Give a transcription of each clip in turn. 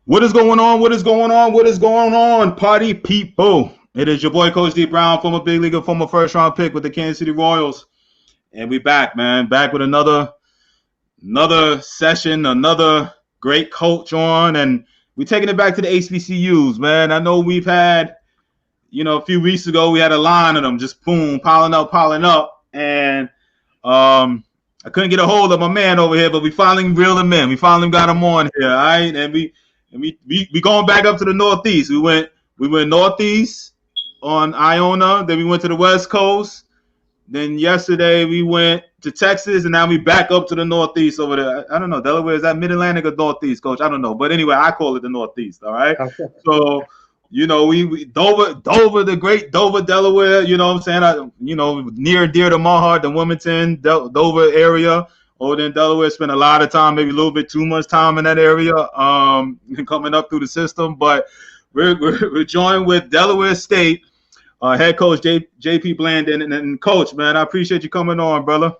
What is going on? What is going on? What is going on, party people? It is your boy, Coach D Brown, former big leaguer, former first round pick with the Kansas City Royals. And we back, man. Back with another session, another great coach on. And we taking it back to the HBCUs, man. I know we've had, a few weeks ago, we had a line of them just boom, piling up. And I couldn't get a hold of my man over here, but we finally reeled him in. We finally got him on here, all right? And we going back up to the Northeast. We went Northeast on Iona. Then we went to the West Coast. Then yesterday we went to Texas, and now we back up to the Northeast over there. I don't know. Delaware, is that Mid-Atlantic or Northeast, Coach? I don't know. But anyway, I call it the Northeast, all right? Okay. So, we Dover, the great Dover, Delaware, you know what I'm saying? Near and dear to my heart, the Wilmington, Dover area. Over there in Delaware, spent a lot of time, maybe a little bit too much time in that area, coming up through the system. But we're joined with Delaware State head coach JP Blandin. And Coach, man, I appreciate you coming on, brother.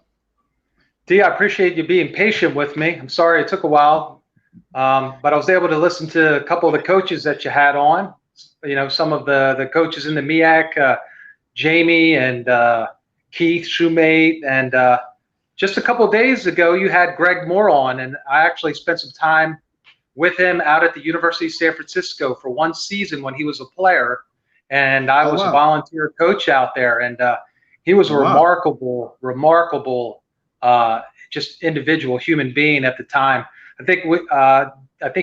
D, I appreciate you being patient with me. I'm sorry it took a while, but I was able to listen to a couple of the coaches that you had on. Some of the coaches in the MEAC, Jamie and Keith Shoemate, and just a couple of days ago, you had Greg Moore on, and I actually spent some time with him out at the University of San Francisco for one season when he was a player, and I was a volunteer coach out there, and he was a remarkable, just individual human being at the time. I think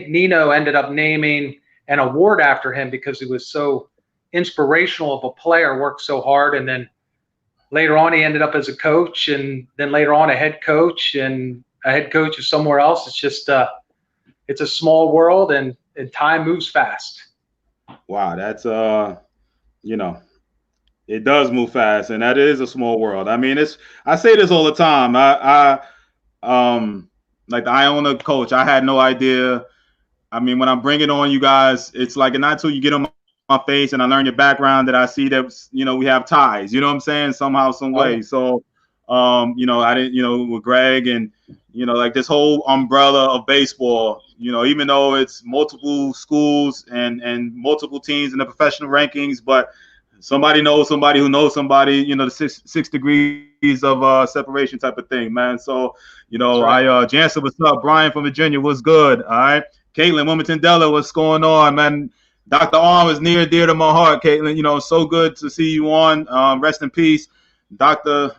Nino ended up naming an award after him because he was so inspirational of a player, worked so hard, and then later on, he ended up as a coach, and then later on, a head coach, and a head coach of somewhere else. It's just, it's a small world, and time moves fast. Wow, that's, it does move fast, and that is a small world. I mean, I say this all the time. Like the Iona coach, I had no idea. I mean, when I'm bringing on you guys, it's like not until you get on my face and I learn your background that I see that we have ties, you know what I'm saying, somehow, some way. So I didn't, with Greg and like this whole umbrella of baseball, even though it's multiple schools and multiple teams in the professional rankings, but somebody knows somebody who knows somebody, the six degrees of separation type of thing, man. So right. Jansen, what's up? Brian from Virginia, what's good? All right. Caitlin, Wilmington, Delaware, what's going on, man? Dr. Arm is near and dear to my heart, Caitlin. So good to see you on. Rest in peace, Dr.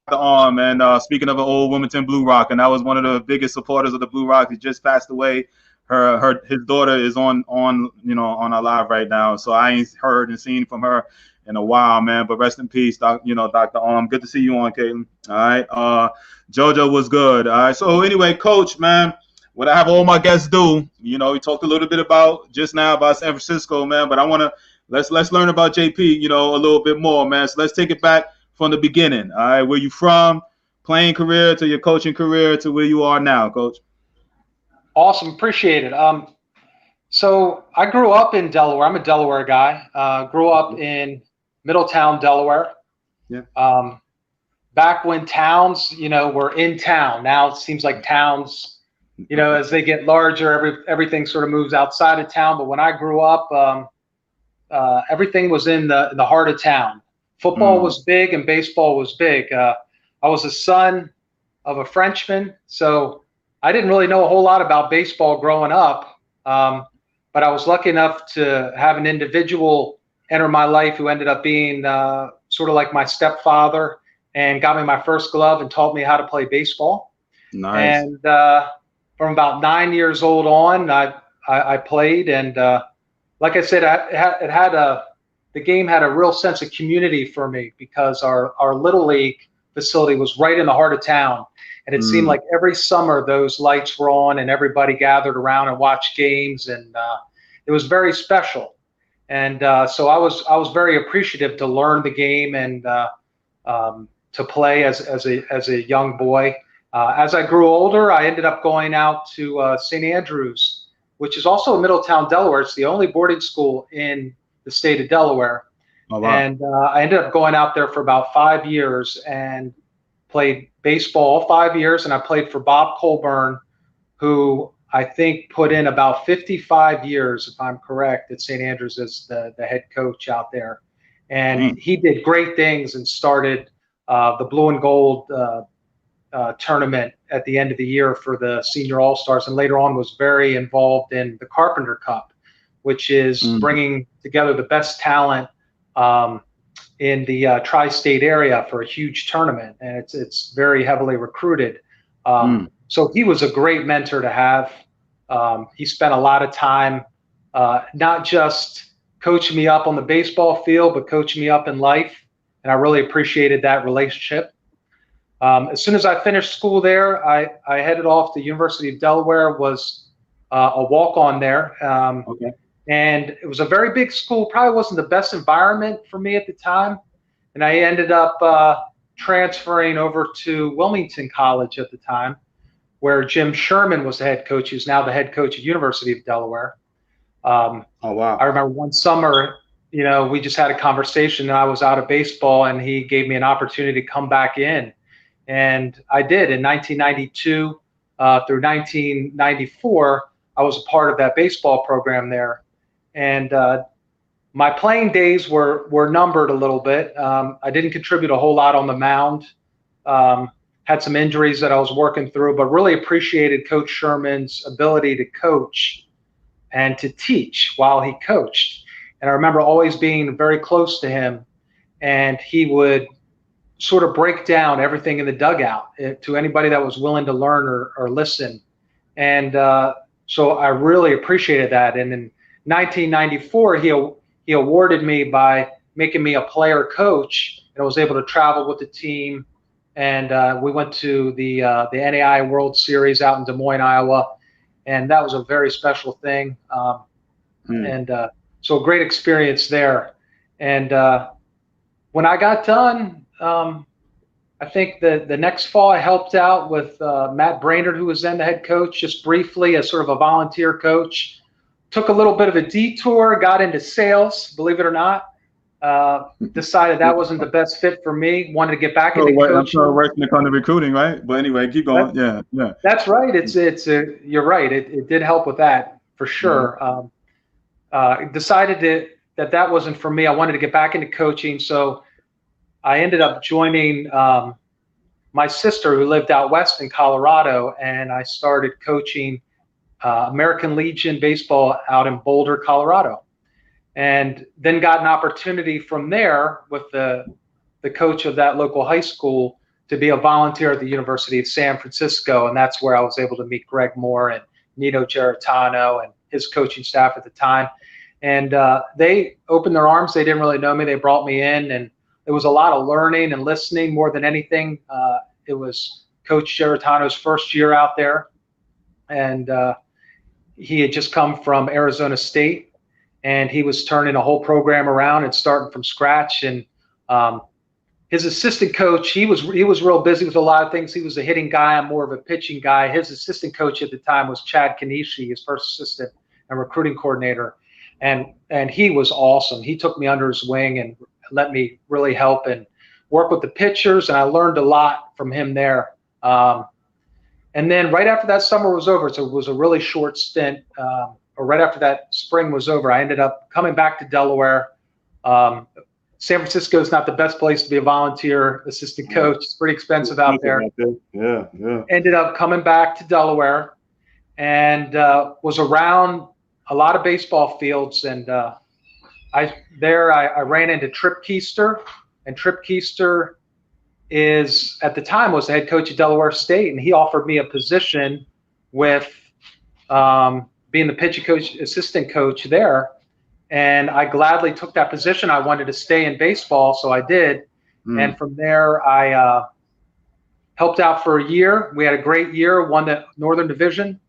Arm. And speaking of an old Wilmington Blue Rock, and that was one of the biggest supporters of the Blue Rock. He just passed away. His daughter is on our live right now. So I ain't heard and seen from her in a while, man. But rest in peace, Dr. Arm. Good to see you on, Caitlin. All right. JoJo was good. All right. So anyway, Coach, man. What I have all my guests do, we talked a little bit about just now about San Francisco, man, but I want to let's learn about JP, a little bit more, man. So let's take it back from the beginning. All right, where you from, playing career to your coaching career to where you are now, Coach. Awesome, appreciate it. So I grew up in Delaware. I'm a Delaware guy. Grew up in Middletown, Delaware. Yeah. Back when towns, were in town. Now it seems like towns, as they get larger, everything sort of moves outside of town. But when I grew up, everything was in the heart of town. Football was big and baseball was big. I was a son of a Frenchman, so I didn't really know a whole lot about baseball growing up. But I was lucky enough to have an individual enter my life who ended up being sort of like my stepfather and got me my first glove and taught me how to play baseball. Nice. And from about 9 years old on, I played, and like I said, the game had a real sense of community for me because our little league facility was right in the heart of town, and it seemed like every summer those lights were on and everybody gathered around and watched games, and it was very special. And so I was very appreciative to learn the game and to play as a young boy. As I grew older, I ended up going out to St. Andrews, which is also in Middletown, Delaware. It's the only boarding school in the state of Delaware. Oh, wow. And I ended up going out there for about 5 years and played baseball all 5 years. And I played for Bob Colburn, who I think, put in about 55 years, if I'm correct, at St. Andrews as the head coach out there. And he did great things and started the blue and gold tournament at the end of the year for the senior all-stars, and later on was very involved in the Carpenter Cup, which is bringing together the best talent in the tri-state area for a huge tournament, and it's very heavily recruited. So he was a great mentor to have. He spent a lot of time not just coaching me up on the baseball field, but coaching me up in life, and I really appreciated that relationship. As soon as I finished school there, I headed off to the University of Delaware, was a walk-on there. And it was a very big school, probably wasn't the best environment for me at the time. And I ended up transferring over to Wilmington College at the time, where Jim Sherman was the head coach, who's now the head coach at University of Delaware. Oh, wow. I remember one summer, we just had a conversation, and I was out of baseball, and he gave me an opportunity to come back in. And I did. In 1992 through 1994, I was a part of that baseball program there. And my playing days were numbered a little bit. I didn't contribute a whole lot on the mound. Had some injuries that I was working through, but really appreciated Coach Sherman's ability to coach and to teach while he coached. And I remember always being very close to him, and he would sort of break down everything in the dugout to anybody that was willing to learn or listen. And so I really appreciated that. And in 1994, he awarded me by making me a player coach, and I was able to travel with the team. And we went to the NAI World Series out in Des Moines, Iowa, and that was a very special thing. And so a great experience there. And when I got done, I think the next fall I helped out with Matt Brainerd, who was then the head coach, just briefly as sort of a volunteer coach. Took a little bit of a detour, got into sales, believe it or not. Decided that wasn't the best fit for me. Wanted to get back into coaching. I'm sure working to come to recruiting, right? But anyway, keep going. Yeah. That's right. You're right. It did help with that for sure. Decided that wasn't for me. I wanted to get back into coaching, so I ended up joining my sister, who lived out west in Colorado, and I started coaching American Legion baseball out in Boulder, Colorado. And then got an opportunity from there with the coach of that local high school to be a volunteer at the University of San Francisco. And that's where I was able to meet Greg Moore and Nino Geritano and his coaching staff at the time. And they opened their arms. They didn't really know me. They brought me in, and it was a lot of learning and listening more than anything. It was Coach Geritano's first year out there, and he had just come from Arizona State, and he was turning a whole program around and starting from scratch. And his assistant coach, he was real busy with a lot of things. He was a hitting guy. I'm more of a pitching guy. His assistant coach at the time was Chad Kanishi, his first assistant and recruiting coordinator, and he was awesome. He took me under his wing and let me really help and work with the pitchers, and I learned a lot from him there. And then right after that summer was over, so it was a really short stint, or right after that spring was over, I ended up coming back to Delaware. San Francisco is not the best place to be a volunteer assistant coach. It's pretty expensive out there. Yeah. Ended up coming back to Delaware and was around a lot of baseball fields, and I ran into Trip Keister, and Trip Keister at the time was the head coach at Delaware State, and he offered me a position with being the pitching coach, assistant coach there, and I gladly took that position. I wanted to stay in baseball, so I did, and from there I helped out for a year. We had a great year, won the Northern Division,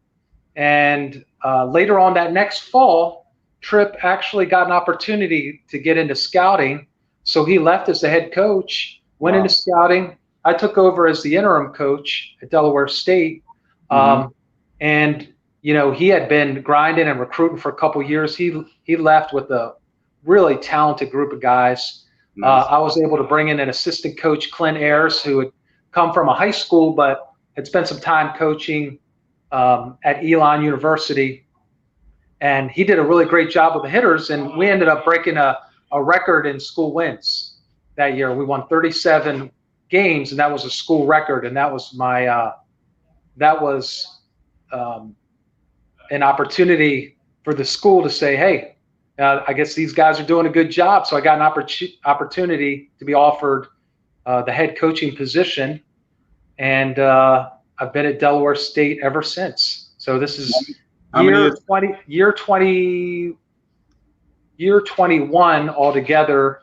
and later on that next fall, Tripp actually got an opportunity to get into scouting, so he left as the head coach, went into scouting. I took over as the interim coach at Delaware State, and he had been grinding and recruiting for a couple of years. He left with a really talented group of guys. Nice. I was able to bring in an assistant coach, Clint Ayers, who had come from a high school but had spent some time coaching at Elon University, and he did a really great job with the hitters, and we ended up breaking a record in school wins that year. We won 37 games, and that was a school record, and that was my that was an opportunity for the school to say, hey, I guess these guys are doing a good job. So I got an opportunity to be offered the head coaching position, and I've been at Delaware State ever since. So this is year 21 altogether.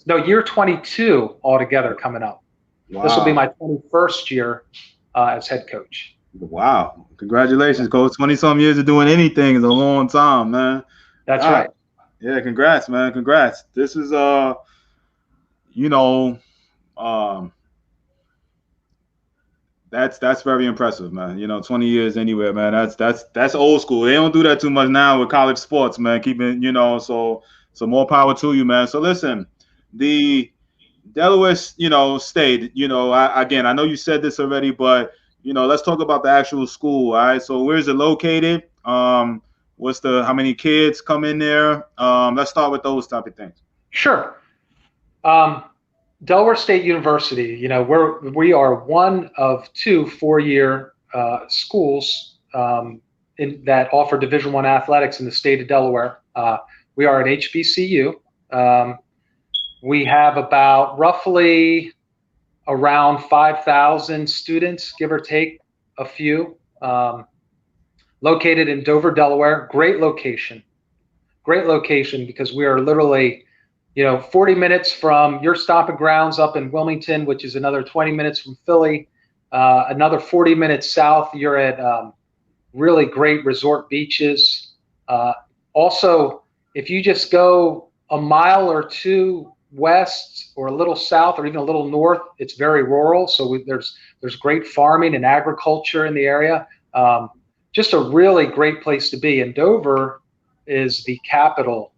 No, year 22 altogether coming up. Wow. This will be my 21st year as head coach. Wow. Congratulations, Coach. 20-some years of doing anything is a long time, man. That's right. Yeah, congrats, man. Congrats. This is that's very impressive, man. 20 years anywhere, man. That's old school. They don't do that too much now with college sports, man. Keeping, so more power to you, man. So listen, the Delaware, State, again, I know you said this already, but let's talk about the actual school. All right. So where is it located? How many kids come in there? Let's start with those type of things. Sure. Delaware State University, we are one of 2 4-year schools that offer Division I athletics in the state of Delaware. We are an HBCU. We have about roughly around 5,000 students, give or take a few, located in Dover, Delaware. Great location because we are literally 40 minutes from your stomping grounds up in Wilmington, which is another 20 minutes from Philly. Another 40 minutes south, you're at really great resort beaches. Also, if you just go a mile or 2 west or a little south or even a little north, it's very rural. So there's great farming and agriculture in the area. Just a really great place to be. And Dover is the capital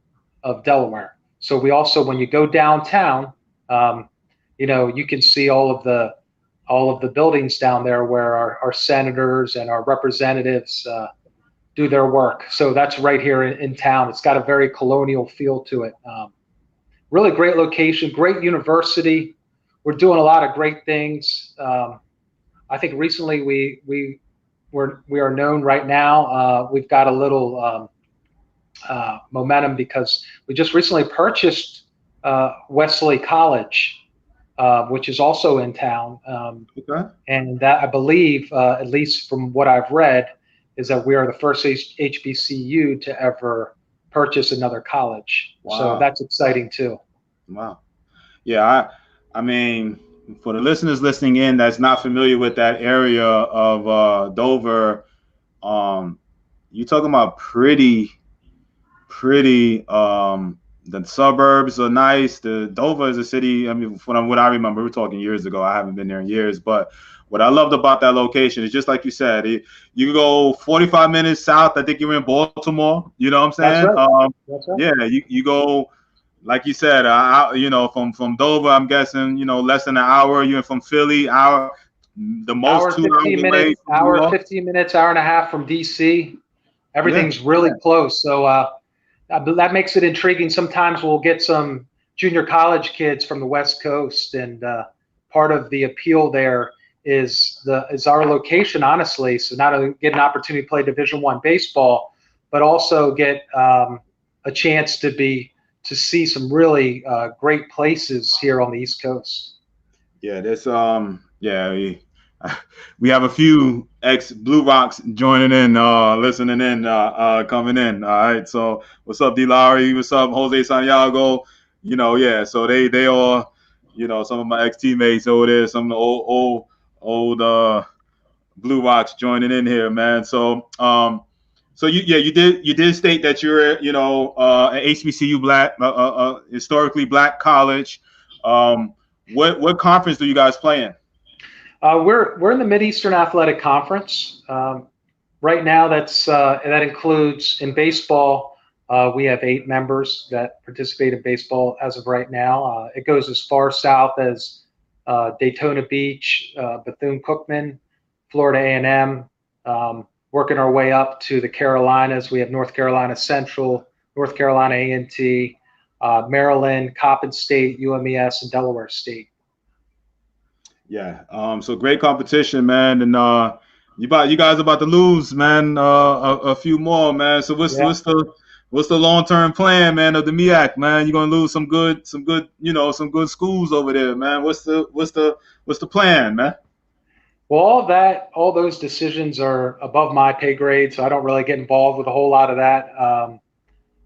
of Delaware. So we also, when you go downtown, you can see all of the buildings down there where our senators and our representatives do their work. So that's right here in town. It's got a very colonial feel to it. Really great location, great university. We're doing a lot of great things. I think recently we are known right now. We've got a little momentum because we just recently purchased Wesley College, which is also in town. Okay. And that, I believe, at least from what I've read, is that we are the first HBCU to ever purchase another college. Wow. So that's exciting too. Wow. Yeah, I mean, for the listeners listening in that's not familiar with that area of Dover, you're talking about pretty the suburbs are nice. The Dover is a city, I mean, from what I remember, we're talking years ago. I haven't been there in years, but what I loved about that location is just like you said, you go 45 minutes south. I think you're in Baltimore. You know what I'm saying? That's right. That's right. Yeah, you go, like you said, from Dover, I'm guessing, less than an hour. You're from Philly, the most 2 hours away. Hour, 15 minutes, hour and a half from DC. Everything's really close. So that makes it intriguing. Sometimes we'll get some junior college kids from the West Coast, and part of the appeal there is our location, honestly. So not only get an opportunity to play Division I baseball, but also get a chance to see some really great places here on the East Coast. Yeah, there's we have a few ex-Blue Rocks joining in, listening in, coming in. All right, so what's up, D. Lowry? What's up, Jose Santiago? So they all, some of my ex-teammates over there, some of the old Blue Rocks joining in here, man. So you did state that you're an HBCU black, historically black college. What conference do you guys play in? We're in the Mid-Eastern Athletic Conference. Right now, that includes in baseball. We have 8 members that participate in baseball as of right now. It goes as far south as Daytona Beach, Bethune-Cookman, Florida A&M, working our way up to the Carolinas. We have North Carolina Central, North Carolina A&T, Maryland, Coppin State, UMES, and Delaware State. Yeah. So great competition, man, and you guys about to lose, man. A few more, man. So what's the long-term plan, man, of the MEAC, man? You're gonna lose some good, some good schools over there, man. What's the plan, man? Well, all those decisions are above my pay grade, so I don't really get involved with a whole lot of that.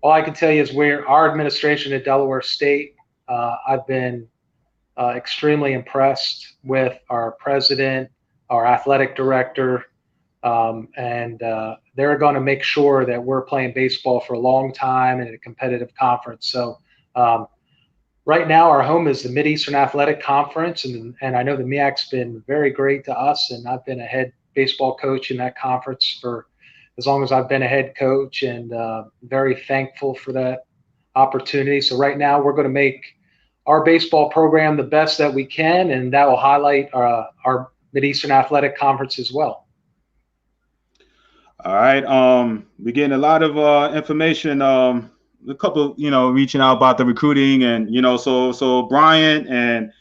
All I can tell you is our administration at Delaware State, I've been extremely impressed with our president, our athletic director, and they're going to make sure that we're playing baseball for a long time in a competitive conference. So right now our home is the Mid-Eastern Athletic Conference, and I know the MEAC's been very great to us, and I've been a head baseball coach in that conference for as long as I've been a head coach, and very thankful for that opportunity. So right now we're going to make our baseball program the best that we can, and that will highlight our Mid-Eastern Athletic Conference as well. All right. We're getting a lot of information. A couple, reaching out about the recruiting, and so Brian and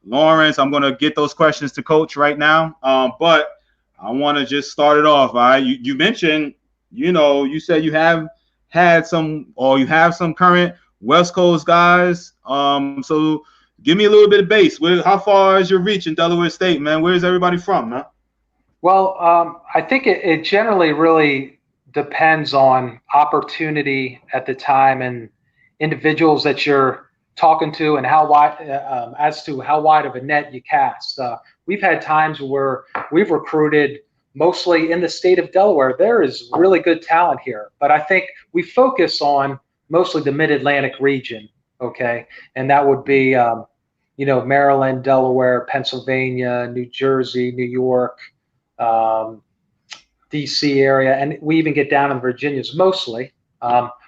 Lawrence, I'm gonna get those questions to Coach right now. But I want to just start it off. All right. You mentioned, you said you have had some, or you have some current West Coast guys. So give me a little bit of base. How far is your reach in Delaware State, man? Where's everybody from, man? Well, I think it generally really depends on opportunity at the time and individuals that you're talking to, and how wide, as to how wide of a net you cast. We've had times where we've recruited mostly in the state of Delaware. There is really good talent here, but I think we focus on mostly the Mid-Atlantic region, okay? And that would be, Maryland, Delaware, Pennsylvania, New Jersey, New York, DC area, and we even get down in Virginia's mostly.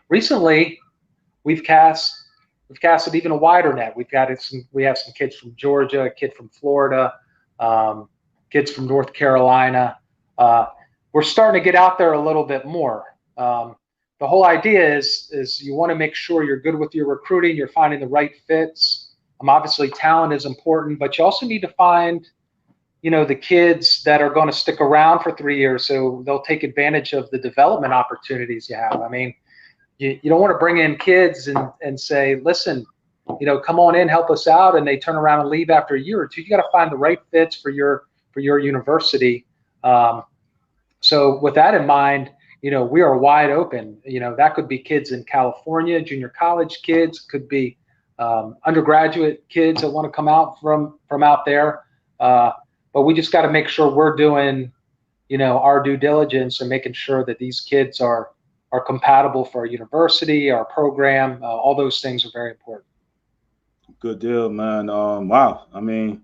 Recently, we've casted even a wider net. We have some kids from Georgia, a kid from Florida, kids from North Carolina. We're starting to get out there a little bit more. The whole idea is you want to make sure you're good with your recruiting, you're finding the right fits. Obviously, talent is important, but you also need to find the kids that are going to stick around for 3 years, so they'll take advantage of the development opportunities you have. I mean, you don't want to bring in kids and say, listen, come on in, help us out, and they turn around and leave after a year or two. You got to find the right fits for your university. So with that in mind, we are wide open. That could be kids in California, junior college kids, could be undergraduate kids that want to come out from out there. But we just got to make sure we're doing, our due diligence and making sure that these kids are compatible for our university, our program. All those things are very important. Good deal, man. Wow. I mean,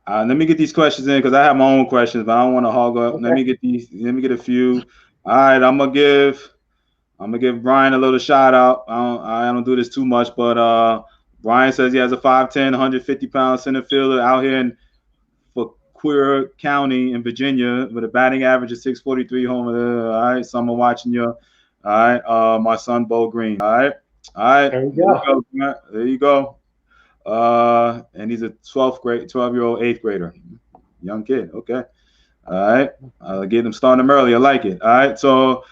let me get these questions in because I have my own questions, but I don't want to hog up. Okay. Let me get a few. All right, I'm gonna give Brian a little shout out. I don't do this too much, but Brian says he has a 5'10", 150-pound center fielder out here in Fauquier County in Virginia with a batting average of 643 home. All right, someone watching you. All right, my son Bo Green. All right. There you go. There you go. And he's a 12-year-old 8th grader, young kid. Okay. All right. I'll get him starting him early. I like it. All right. So,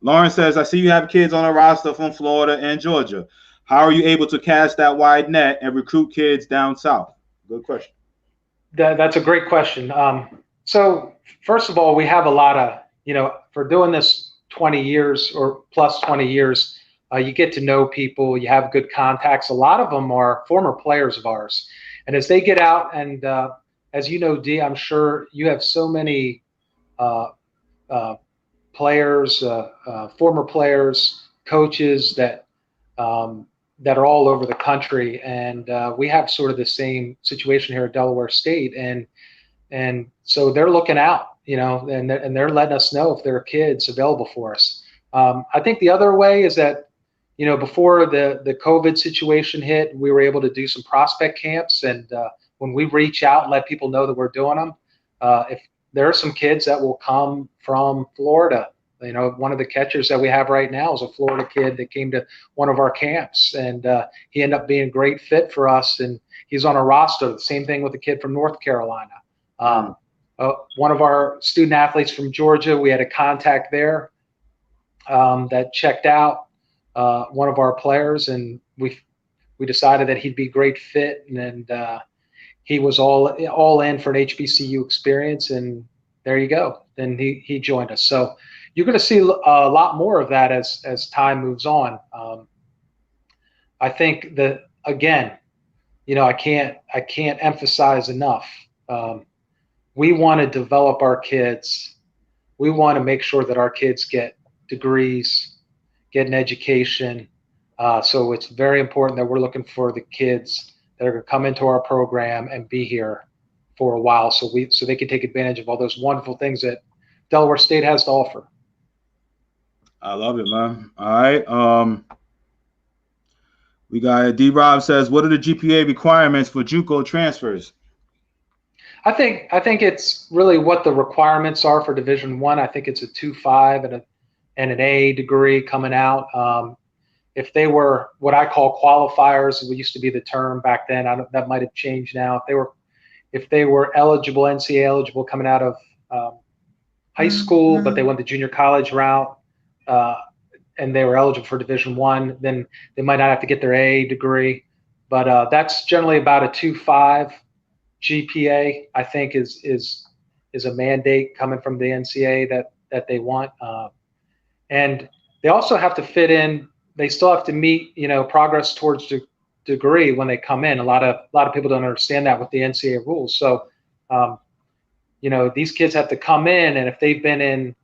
Lawrence says, I see you have kids on a roster from Florida and Georgia. How are you able to cast that wide net and recruit kids down south? Good question. That's a great question. So first of all, we have a lot of, for doing this 20 years or plus 20 years, you get to know people, you have good contacts. A lot of them are former players of ours. And as they get out, and as you know, Dee, I'm sure you have so many players, former players, coaches that are all over the country, and we have sort of the same situation here at Delaware State, and so they're looking out, and they're letting us know if there are kids available for us. I think the other way is that, before the COVID situation hit, we were able to do some prospect camps, and when we reach out and let people know that we're doing them, if there are some kids that will come from Florida. You know, one of the catchers that we have right now is a Florida kid that came to one of our camps, and he ended up being a great fit for us, and he's on a roster. The same thing with a kid from North Carolina. One of our student athletes from Georgia, we had a contact there that checked out one of our players, and we decided that he'd be a great fit, and he was all in for an HBCU experience, and there you go. Then he joined us. So you're going to see a lot more of that as time moves on. I think that, again, you know, I can't emphasize enough. We want to develop our kids. We want to make sure that our kids get degrees, get an education. So it's very important that we're looking for the kids that are going to come into our program and be here for a while, so they can take advantage of all those wonderful things that Delaware State has to offer. I love it, man. All right. We got D-Rob says, what are the GPA requirements for JUCO transfers? I think it's really what the requirements are for Division I. I think it's a 2.5 and an A degree coming out. If they were what I call qualifiers, it used to be the term back then. That might have changed now. If they were eligible, NCAA eligible, coming out of high school, but they went the junior college route, and they were eligible for Division I, then they might not have to get their A degree. But that's generally about a 2.5 GPA. I think is a mandate coming from the NCAA that they want, and they also have to fit in. They still have to meet, you know, progress towards degree when they come in. A lot of people don't understand that with the NCAA rules. So, you know, these kids have to come in, and if they've been in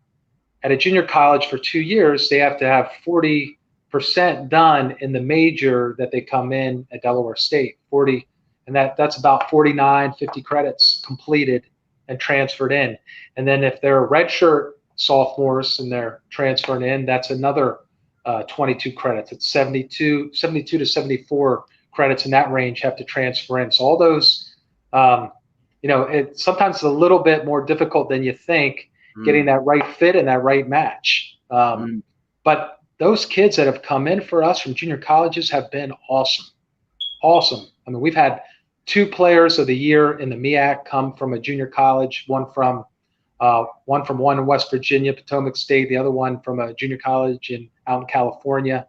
at a junior college for 2 years, they have to have 40% done in the major that they come in at Delaware State. 40, and that's about 49, 50 credits completed and transferred in. And then if they're redshirt sophomores and they're transferring in, that's another 22 credits. It's 72 to 74 credits in that range have to transfer in. So all those, you know, it sometimes it's a little bit more difficult than you think, getting that right fit and that right match. But those kids that have come in for us from junior colleges have been awesome. Awesome. I mean, we've had 2 players of the year in the MEAC come from a junior college, one from one in West Virginia, Potomac State, the other one from a junior college out in California.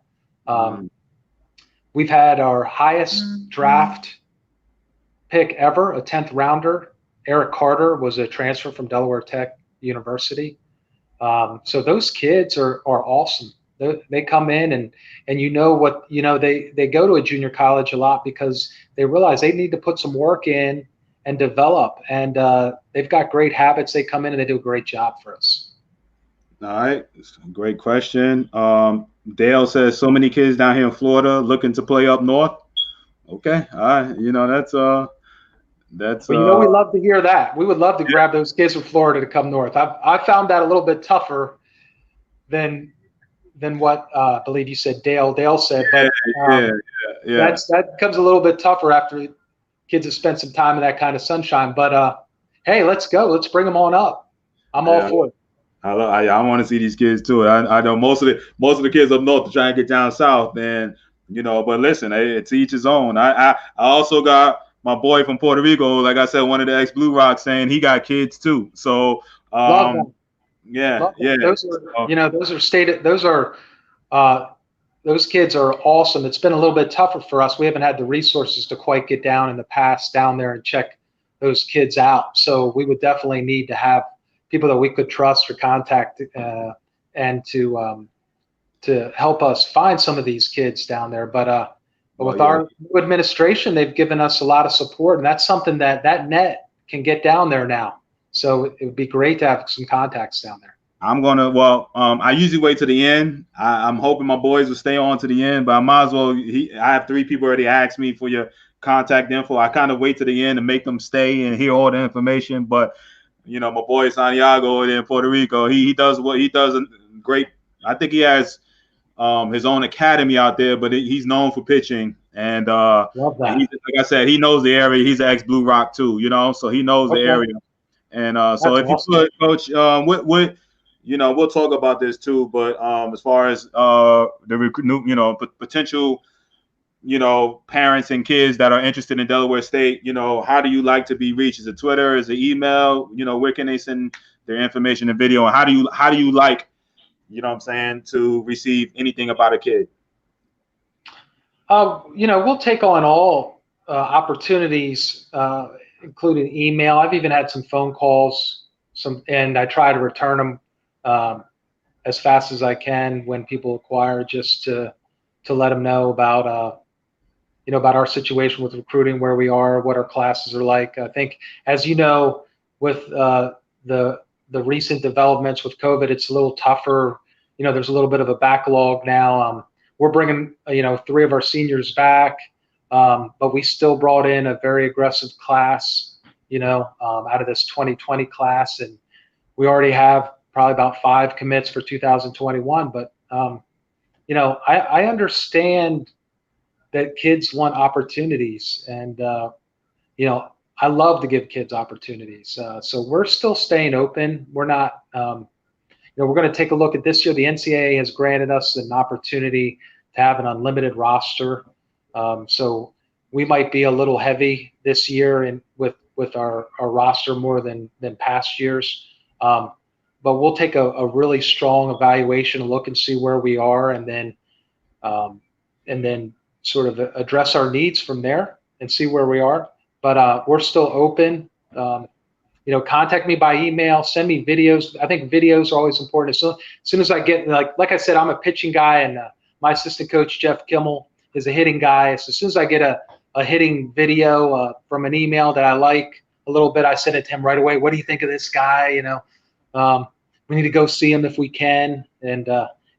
We've had our highest draft pick ever, a 10th rounder. Eric Carter was a transfer from Delaware Tech University. So those kids are awesome. They come in and you know what, you know, they go to a junior college a lot because they realize they need to put some work in and develop, and they've got great habits. They come in and they do a great job for us. All right, great question. Dale says, so many kids down here in Florida looking to play up north. Okay, all right, you know, that's well, you know, we love to hear that. We would love to grab those kids from Florida to come north. I found that a little bit tougher than what I believe you said Dale said, but that becomes a little bit tougher after kids have spent some time in that kind of sunshine. But hey, let's go. Let's bring them on up. I'm all for it. I want to see these kids too. I know most of the kids up north are trying to get down south, and you know. But listen, it's each his own. I also got my boy from Puerto Rico, like I said, one of the ex-Blue Rocks, saying he got kids too. So love them. Yeah. Those are, you know, those kids are awesome. It's been a little bit tougher for us. We haven't had the resources to quite get down in the past down there and check those kids out. So we would definitely need to have people that we could trust or contact and to help us find some of these kids down there. But with our new administration, they've given us a lot of support, and that's something that net can get down there now. So it would be great to have some contacts down there. I usually wait to the end. I'm hoping my boys will stay on to the end, but I might as well. I have 3 people already asked me for your contact info. I kind of wait to the end to make them stay and hear all the information. But you know, my boy Santiago in Puerto Rico, he does a great. I think he has his own academy out there, but he's known for pitching. And love that. Like I said, he knows the area. He's an ex-Blue Rock too, you know, so he knows the area. And so That's if you awesome. could, Coach, what we'll talk about this too. But as far as potential parents and kids that are interested in Delaware State, how do you like to be reached? Is it Twitter? Is it email? Where can they send their information and video? And how do you like, what I'm saying, to receive anything about a kid? We'll take on all opportunities, including email. I've even had some phone calls, and I try to return them as fast as I can when people inquire, just to let them know about about our situation with recruiting, where we are, what our classes are like. I think, as you know, with the recent developments with COVID, it's a little tougher. There's a little bit of a backlog now. We're bringing 3 of our seniors back, but we still brought in a very aggressive class, out of this 2020 class, and we already have probably about 5 commits for 2021. But I understand that kids want opportunities, and I love to give kids opportunities. So we're still staying open. We're not, we're going to take a look at this year. The NCAA has granted us an opportunity to have an unlimited roster. So we might be a little heavy this year with our roster more than past years. But we'll take a really strong evaluation, look and see where we are, and then sort of address our needs from there and see where we are. But we're still open. Contact me by email, send me videos. I think videos are always important. So as soon as I get, like I said, I'm a pitching guy, and my assistant coach, Jeff Kimmel, is a hitting guy. So as soon as I get a hitting video from an email that I like a little bit, I send it to him right away. What do you think of this guy? We need to go see him if we can. And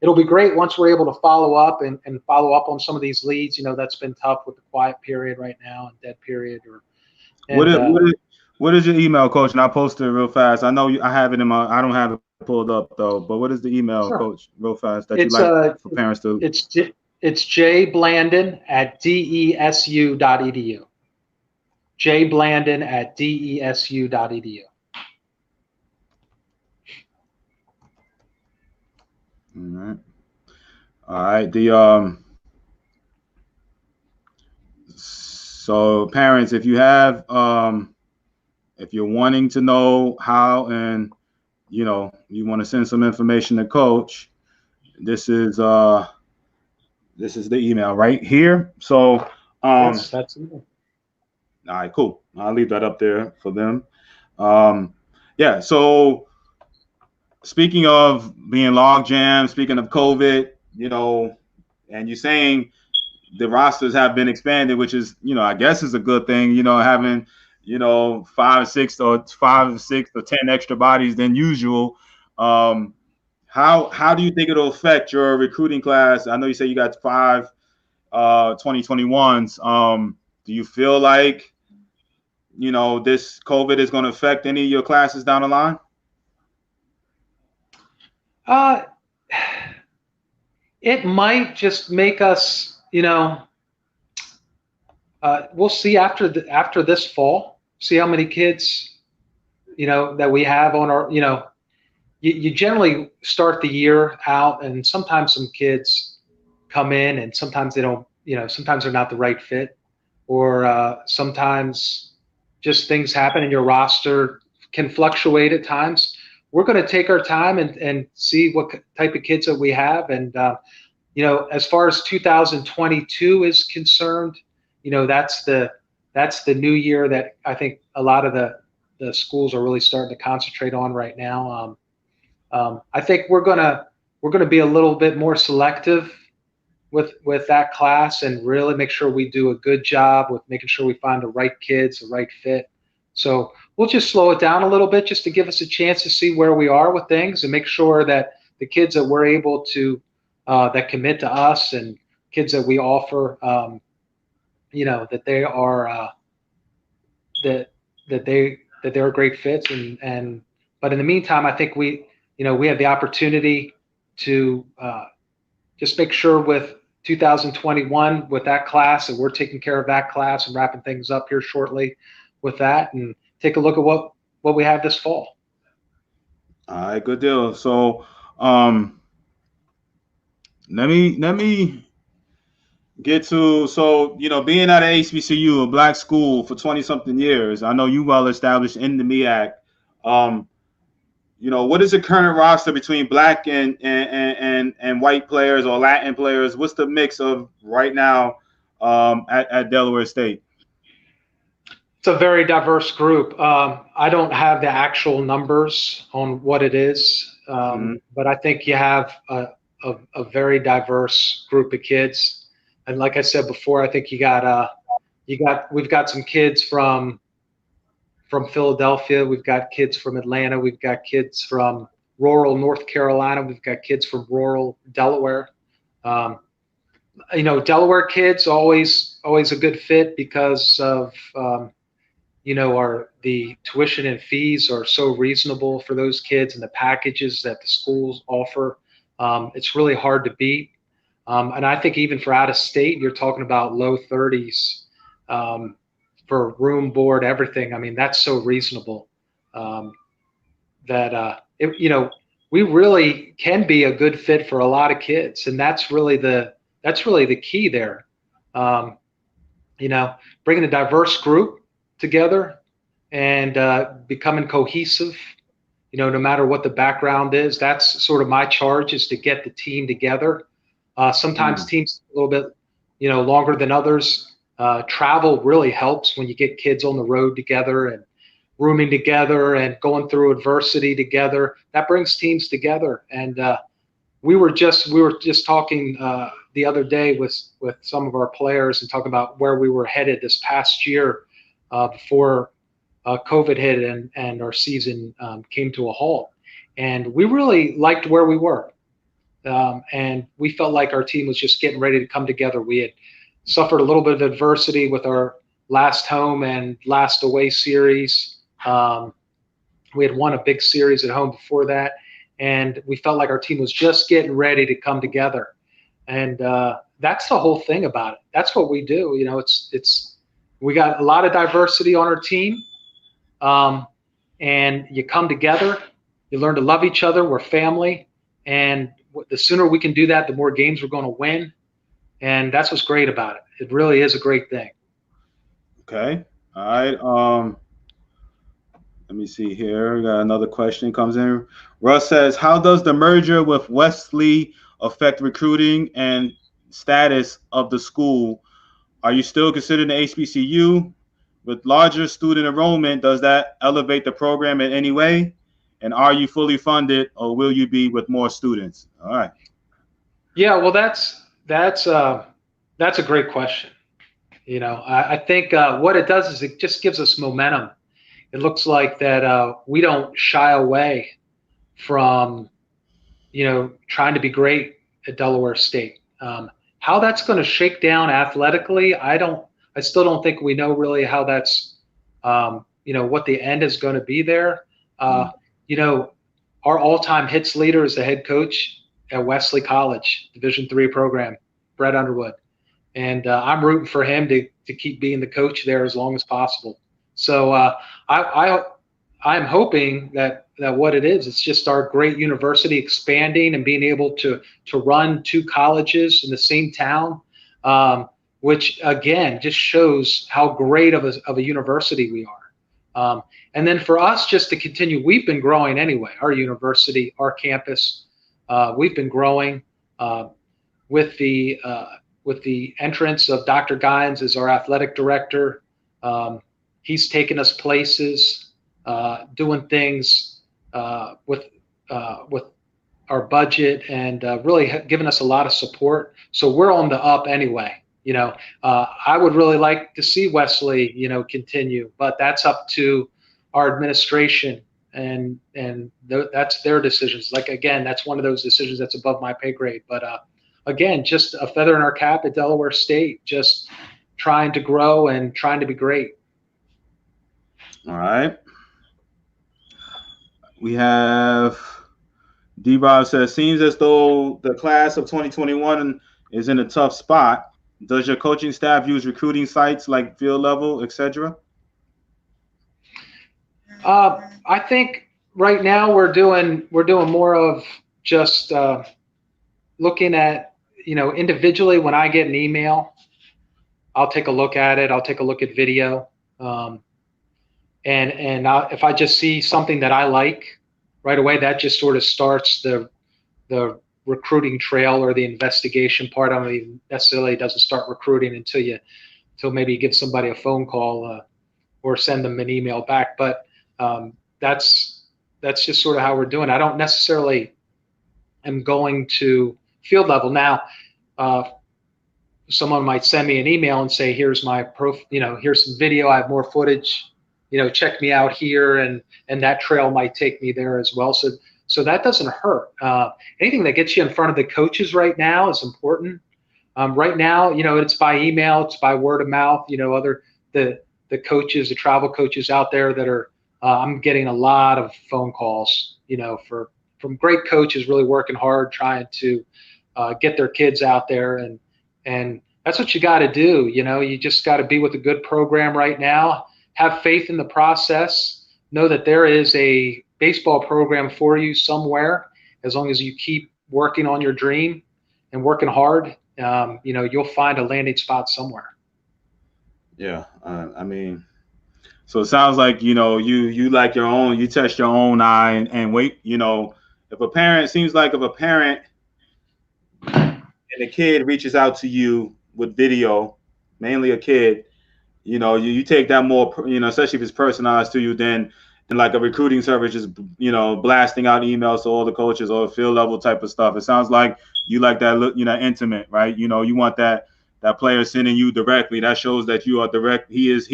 it'll be great once we're able to follow up and follow up on some of these leads. That's been tough with the quiet period right now and dead period. What is your email, Coach? And I'll post it real fast. I know I have it I don't have it pulled up though, but what is the email, Sure. Coach, real fast, that you like for parents to? It's jblandin@desu.edu. jblandin@desu.edu. All right. So parents, if you're wanting to know how, and you want to send some information to Coach, this is the email right here. So Yes, that's it. All right, cool. I'll leave that up there for them. Yeah. So speaking of being log jam, speaking of COVID, and you're saying the rosters have been expanded, which is, I guess is a good thing, having, 5 or 6 or 10 extra bodies than usual. How do you think it'll affect your recruiting class? I know you say you got 5 2021s. Do you feel like, this COVID is going to affect any of your classes down the line? It might just make us, we'll see after this fall, see how many kids, that we have on our, you generally start the year out, and sometimes some kids come in and sometimes they don't, sometimes they're not the right fit, or sometimes just things happen and your roster can fluctuate at times. We're going to take our time and see what type of kids that we have. And, as far as 2022 is concerned, that's the new year that I think a lot of the schools are really starting to concentrate on right now. I think we're gonna be a little bit more selective with that class, and really make sure we do a good job with making sure we find the right kids, the right fit. So we'll just slow it down a little bit, just to give us a chance to see where we are with things, and make sure that the kids that we're able to that commit to us, and kids that we offer, that they are that they're great fits. And but in the meantime, I think we have the opportunity to just make sure with 2021 with that class, and we're taking care of that class and wrapping things up here shortly with that, and take a look at what what we have this fall. All right, good deal. So, let me get to, so being at a HBCU, a black school for 20 something years. I know you well established in the MEAC. What is the current roster between black and white players or Latin players? What's the mix of right now at Delaware State? It's a very diverse group. I don't have the actual numbers on what it is, but I think you have a very diverse group of kids. And like I said before, I think we've got some kids from Philadelphia. We've got kids from Atlanta. We've got kids from rural North Carolina. We've got kids from rural Delaware. Delaware kids always a good fit because of the tuition and fees are so reasonable for those kids, and the packages that the schools offer. It's really hard to beat. And I think even for out of state, you're talking about low 30s for room, board, everything. I mean, that's so reasonable that we really can be a good fit for a lot of kids, and that's really the key there. Bringing a diverse group together and becoming cohesive, no matter what the background is. That's sort of my charge, is to get the team together. Sometimes teams a little bit, longer than others. Travel really helps when you get kids on the road together and rooming together and going through adversity together. That brings teams together. And we were just talking the other day with some of our players and talking about where we were headed this past year before COVID hit and our season came to a halt. And we really liked where we were. And we felt like our team was just getting ready to come together. We had suffered a little bit of adversity with our last home and last away series. We had won a big series at home before that. And we felt like our team was just getting ready to come together. And that's the whole thing about it. That's what we do. We got a lot of diversity on our team. And you come together, you learn to love each other. We're family. And the sooner we can do that, the more games we're going to win. And that's what's great about it. It really is a great thing. Okay. All right. Let me see here. We got another question comes in. Russ says, how does the merger with Wesley affect recruiting and status of the school? Are you still considered an HBCU? With larger student enrollment, does that elevate the program in any way? And are you fully funded, or will you be with more students? All right. Yeah, well, that's a great question. I think what it does is it just gives us momentum. It looks like that we don't shy away from, trying to be great at Delaware State. How that's going to shake down athletically, I still don't think we know really how that's, what the end is going to be there. Our all-time hits leader is the head coach at Wesley College, Division III program, Brett Underwood. And I'm rooting for him to keep being the coach there as long as possible. So I'm hoping that what it is, it's just our great university expanding and being able to run two colleges in the same town, which again just shows how great of a university we are. And then for us just to continue, we've been growing anyway. Our university, our campus, we've been growing with the entrance of Dr. Gines as our athletic director. He's taken us places, doing things with our budget, and really given us a lot of support. So we're on the up anyway. I would really like to see Wesley, continue, but that's up to our administration, and that's their decisions. Like, again, that's one of those decisions that's above my pay grade. But again, just a feather in our cap at Delaware State, just trying to grow and trying to be great. All right. We have D-Rob says, seems as though the class of 2021 is in a tough spot. Does your coaching staff use recruiting sites like Field Level, etc.? I think right now we're doing more of just looking at, individually. When I get an email, I'll take a look at it. I'll take a look at video, um, and if I just see something that I like right away, that just sort of starts the recruiting trail or the investigation part. I don't even necessarily doesn't start recruiting until maybe you give somebody a phone call, or send them an email back. But um, that's that's just sort of how we're doing. I don't necessarily am going to field level now. Uh, Someone might send me an email and say, "Here's my here's some video. I have more footage. Check me out here," and that trail might take me there as well. So that doesn't hurt. Anything that gets you in front of the coaches right now is important. Right now, it's by email, it's by word of mouth. Other the coaches, the travel coaches out there that are, I'm getting a lot of phone calls, from great coaches really working hard trying to get their kids out there, and that's what you got to do. You just got to be with a good program right now. Have faith in the process. Know that there is a baseball program for you somewhere. As long as you keep working on your dream and working hard, you'll find a landing spot somewhere. Yeah, I mean, so it sounds like you like your own. You test your own eye and wait. If a parent seems like if a parent and a kid reaches out to you with video, mainly a kid, you take that more, especially if it's personalized to you, than like a recruiting service just, blasting out emails to all the coaches or field level type of stuff. It sounds like you like that look, intimate, right? You want that player sending you directly. That shows that you are direct. He is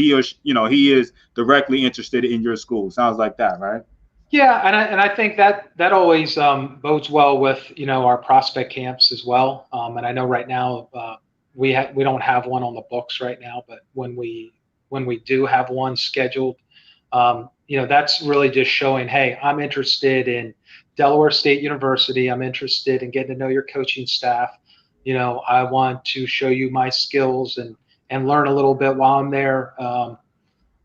directly interested in your school. Sounds like that, right? Yeah, and I think that always bodes well with our prospect camps as well. And I know right now we don't have one on the books right now, but when we do have one scheduled, that's really just showing, hey, I'm interested in Delaware State University. I'm interested in getting to know your coaching staff. I want to show you my skills and learn a little bit while I'm there.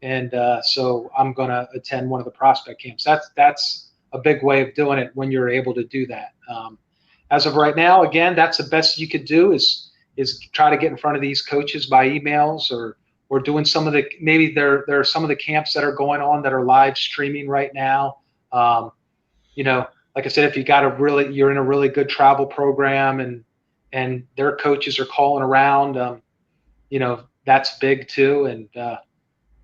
And so I'm going to attend one of the prospect camps. That's a big way of doing it when you're able to do that. As of right now, again, that's the best you could do is try to get in front of these coaches by emails, or doing some of the, maybe there are some of the camps that are going on that are live streaming right now. Like I said, if you're in a really good travel program and their coaches are calling around, that's big too. And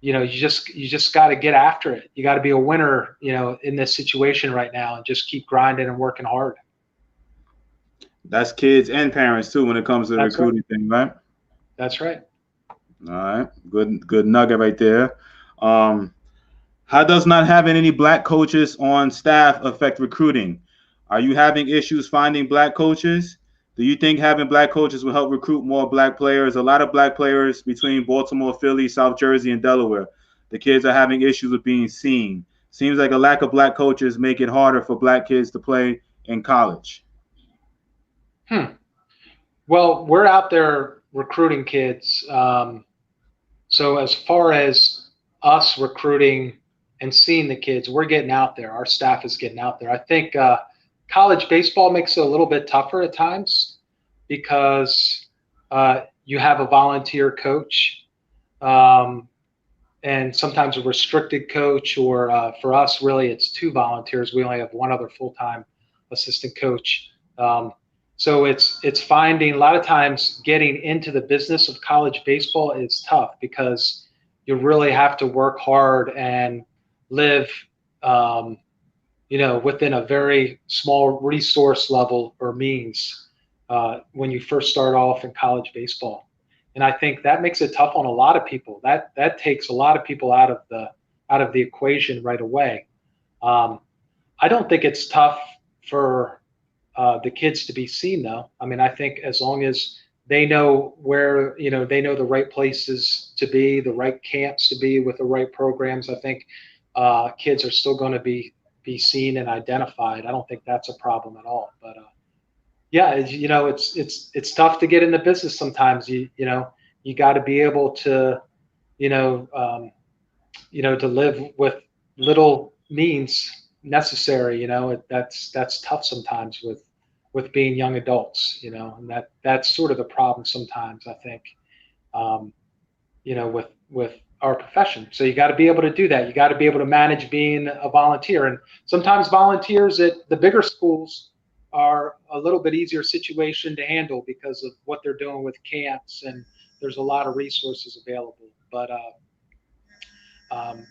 you just got to get after it. You got to be a winner, in this situation right now, and just keep grinding and working hard. That's kids and parents too when it comes to the recruiting thing, right? That's right. All right, good nugget right there. How does not having any black coaches on staff affect recruiting? Are you having issues finding black coaches? Do you think having black coaches will help recruit more black players? A lot of black players between Baltimore, Philly, South Jersey, and Delaware. The kids are having issues with being seen. Seems like a lack of black coaches make it harder for black kids to play in college. Well, we're out there recruiting kids. So as far as us recruiting and seeing the kids, we're getting out there. Our staff is getting out there. I think college baseball makes it a little bit tougher at times because you have a volunteer coach, and sometimes a restricted coach, or for us, really, it's two volunteers. We only have one other full-time assistant coach. So it's finding, a lot of times getting into the business of college baseball is tough because you really have to work hard and live, within a very small resource level or means when you first start off in college baseball. And I think that makes it tough on a lot of people. That takes a lot of people out of the equation right away. I don't think it's tough for the kids to be seen, though. I mean, I think as long as they know where, they know the right places to be, the right camps to be with the right programs, I think kids are still going to be seen and identified. I don't think that's a problem at all. But yeah, it's tough to get in the business sometimes. You got to be able to, to live with little means necessary. That's tough sometimes with being young adults. And that's sort of the problem sometimes, I think. Um, with our profession. So you got to be able to do that. You got to be able to manage being a volunteer. And sometimes volunteers at the bigger schools are a little bit easier situation to handle because of what they're doing with camps, and there's a lot of resources available. But um,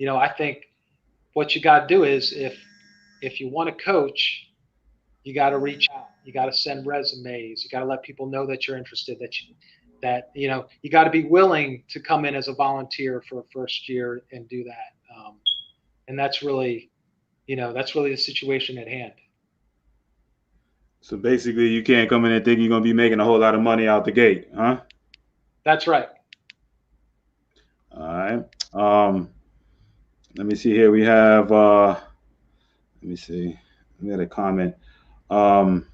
I think what you got to do is if you want to coach, you got to reach out. You got to send resumes. You got to let people know that you're interested. You got to be willing to come in as a volunteer for a first year and do that. And that's really the situation at hand. So basically, you can't come in and think you're gonna be making a whole lot of money out the gate, huh? That's right. All right. Let me see here. We have. Let me see. We had a comment. Um,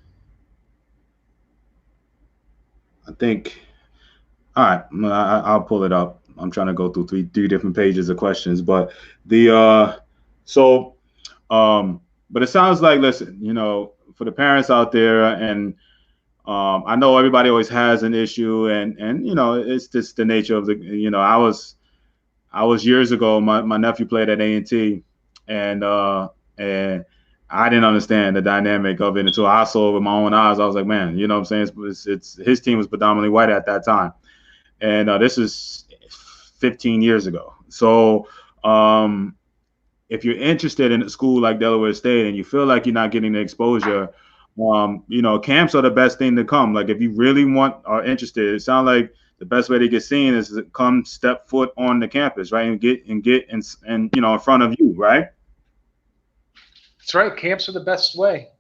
I think. All right. I'll pull it up. I'm trying to go through three different pages of questions, but so but it sounds like, listen, for the parents out there, and I know everybody always has an issue, and it's just the nature of I was years ago. My nephew played at A&T, and I didn't understand the dynamic of it until I saw it with my own eyes. I was like, man, you know what I'm saying? It's his team was predominantly white at that time, and this is 15 years ago. So if you're interested in a school like Delaware State and you feel like you're not getting the exposure, camps are the best thing to come. Like if you really are interested, it sounds like the best way to get seen is to come step foot on the campus, right, and get in front of you, right? That's right. Camps are the best way,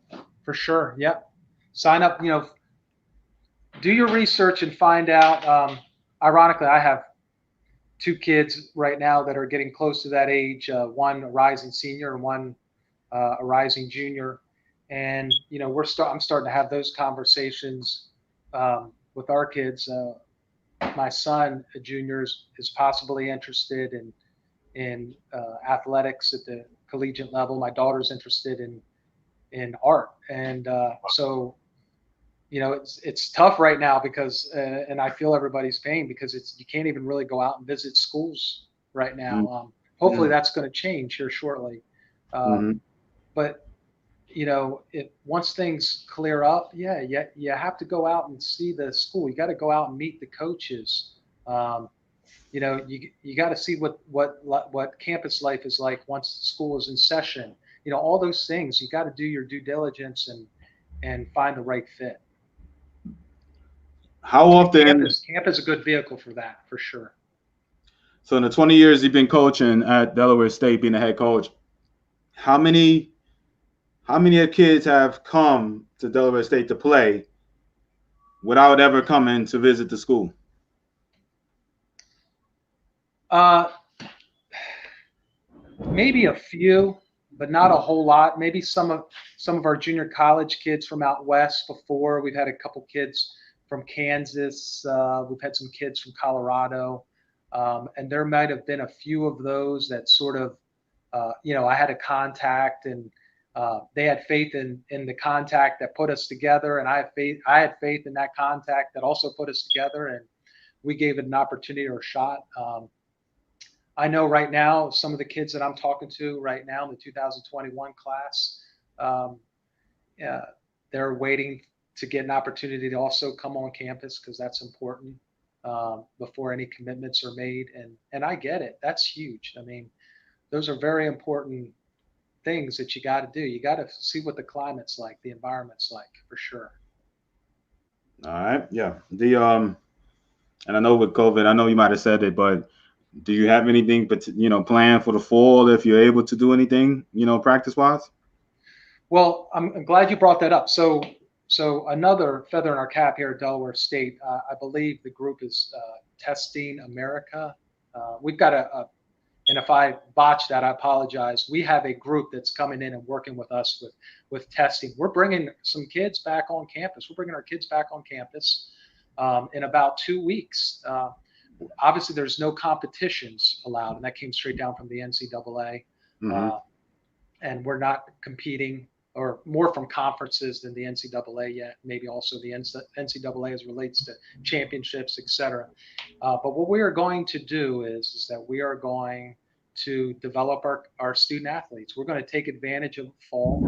for sure. Yep. Sign up. Do your research and find out. Ironically, I have two kids right now that are getting close to that age. One a rising senior and one a rising junior. And I'm starting to have those conversations with our kids. My son, a junior, is possibly interested in athletics at the collegiate level. My daughter's interested in art, and so it's tough right now because and I feel everybody's pain because you can't even really go out and visit schools right now. Hopefully that's going to change here shortly. But once things clear up, you have to go out and see the school. You got to go out and meet the coaches. You got to see what campus life is like once the school is in session. All those things. You got to do your due diligence and find the right fit. How often? Camp is a good vehicle for that, for sure. So in the 20 years you've been coaching at Delaware State, being a head coach, how many kids have come to Delaware State to play without ever coming to visit the school? Maybe a few, but not a whole lot. Maybe some of our junior college kids from out west before. We've had a couple kids from Kansas. We've had some kids from Colorado. And there might have been a few of those that sort of, I had a contact and they had faith in the contact that put us together. And I had faith in that contact that also put us together. And we gave it an opportunity or a shot. I know right now, some of the kids that I'm talking to right now in the 2021 class, they're waiting to get an opportunity to also come on campus because that's important before any commitments are made. And I get it. That's huge. I mean, those are very important things that you got to do. You got to see what the climate's like, the environment's like, for sure. All right. Yeah. And I know with COVID, I know you might have said it, but do you have anything, planned for the fall if you're able to do anything, practice wise? Well, I'm glad you brought that up. So another feather in our cap here at Delaware State, I believe the group is Testing America. We've got and if I botch that, I apologize. We have a group that's coming in and working with us with testing. We're bringing some kids back on campus. We're bringing our kids back on campus in about 2 weeks. Obviously, there's no competitions allowed, and that came straight down from the NCAA. And we're not competing, or more from conferences than the NCAA yet, maybe also the NCAA as relates to championships, etc. But what we are going to do is that we are going to develop our student athletes. We're going to take advantage of fall,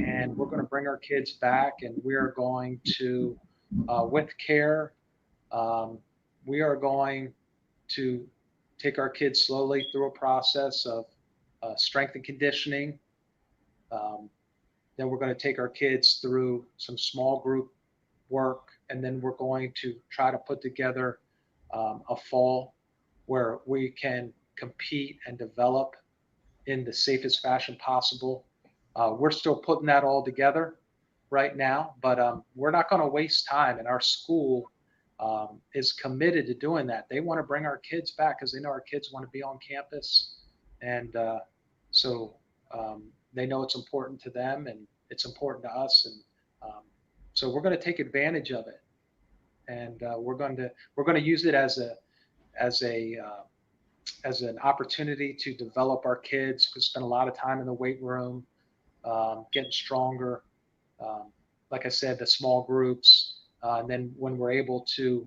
and we're going to bring our kids back, and we are going to, with care, we are going to take our kids slowly through a process of strength and conditioning. Then we're going to take our kids through some small group work, and then we're going to try to put together a fall where we can compete and develop in the safest fashion possible. We're still putting that all together right now, but we're not going to waste time. And our school is committed to doing that. They want to bring our kids back because they know our kids want to be on campus, and so they know it's important to them, and it's important to us, and so we're going to take advantage of it, and we're going to use it as an opportunity to develop our kids. We spend a lot of time in the weight room, getting stronger. Like I said, the small groups, and then when we're able to,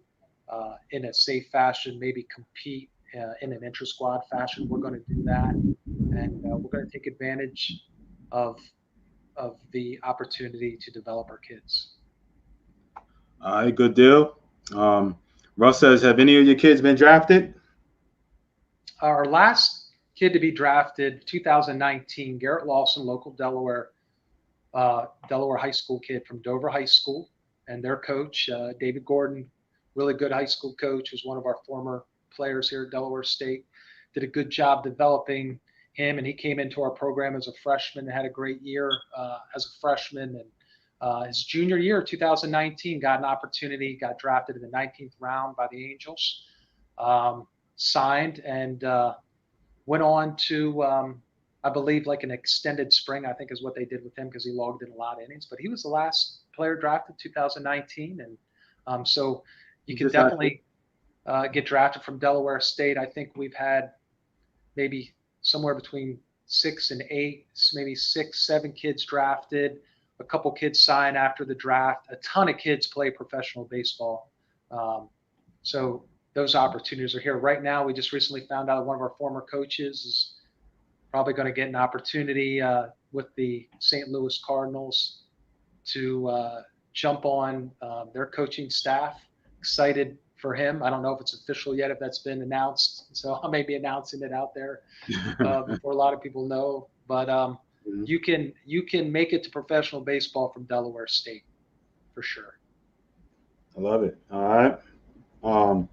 in a safe fashion, maybe compete in an intra-squad fashion, we're going to do that, and we're going to take advantage of the opportunity to develop our kids. All right, good deal. Russ says, have any of your kids been drafted? Our last kid to be drafted, 2019, Garrett Lawson, local Delaware high school kid from Dover High School, and their coach, David Gordon, really good high school coach, was one of our former players here at Delaware State, did a good job developing him, and he came into our program as a freshman and had a great year as a freshman. And his junior year, 2019, got an opportunity, got drafted in the 19th round by the Angels, signed, and went on to, I believe, like an extended spring, I think is what they did with him, because he logged in a lot of innings. But he was the last player drafted 2019. And so you can definitely get drafted from Delaware State. I think we've had maybe somewhere between 6 and 8, maybe 6, 7 kids drafted, a couple kids sign after the draft. A ton of kids play professional baseball. So those opportunities are here. Right now, we just recently found out one of our former coaches is probably going to get an opportunity with the St. Louis Cardinals to jump on their coaching staff. Excited for him. I don't know if it's official yet, if that's been announced. So I may be announcing it out there before a lot of people know. But you can make it to professional baseball from Delaware State for sure. I love it. All right.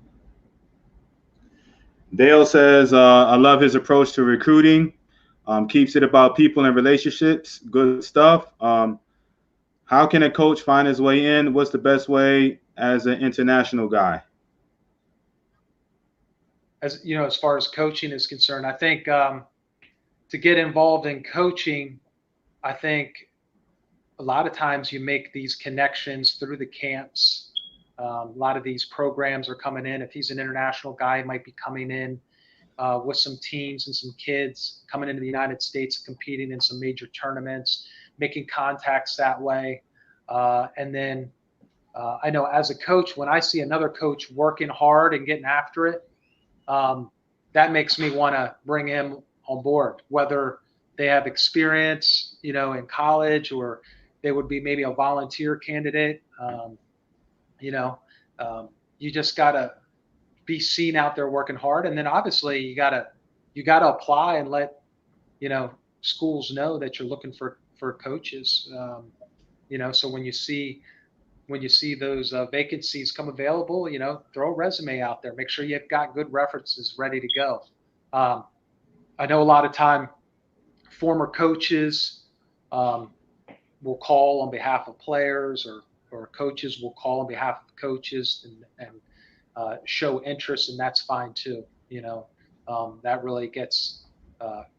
Dale says, I love his approach to recruiting. Keeps it about people and relationships. Good stuff. How can a coach find his way in? What's the best way as an international guy? As you know, as far as coaching is concerned, I think to get involved in coaching, I think a lot of times you make these connections through the camps. A lot of these programs are coming in. If he's an international guy, he might be coming in with some teams and some kids coming into the United States, competing in some major tournaments, making contacts that way. And then I know as a coach, when I see another coach working hard and getting after it, that makes me want to bring him on board, whether they have experience, in college, or they would be maybe a volunteer candidate. You just got to be seen out there working hard. And then obviously you got to apply and let, schools know that you're looking for coaches. So when you see those vacancies come available, throw a resume out there, make sure you've got good references ready to go. I know a lot of time former coaches will call on behalf of players, or coaches will call on behalf of coaches and show interest, and that's fine too. That really gets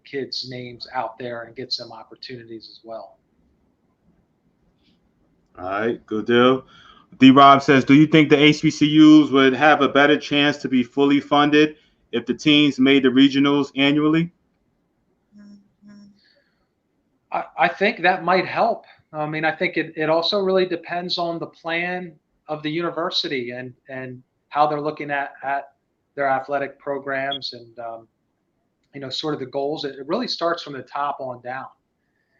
kids' names out there and gets them opportunities as well. All right, good deal. D-Rob says, do you think the HBCUs would have a better chance to be fully funded if the teams made the regionals annually? I think that might help. I mean, I think it also really depends on the plan of the university and how they're looking at their athletic programs and sort of the goals. It really starts from the top on down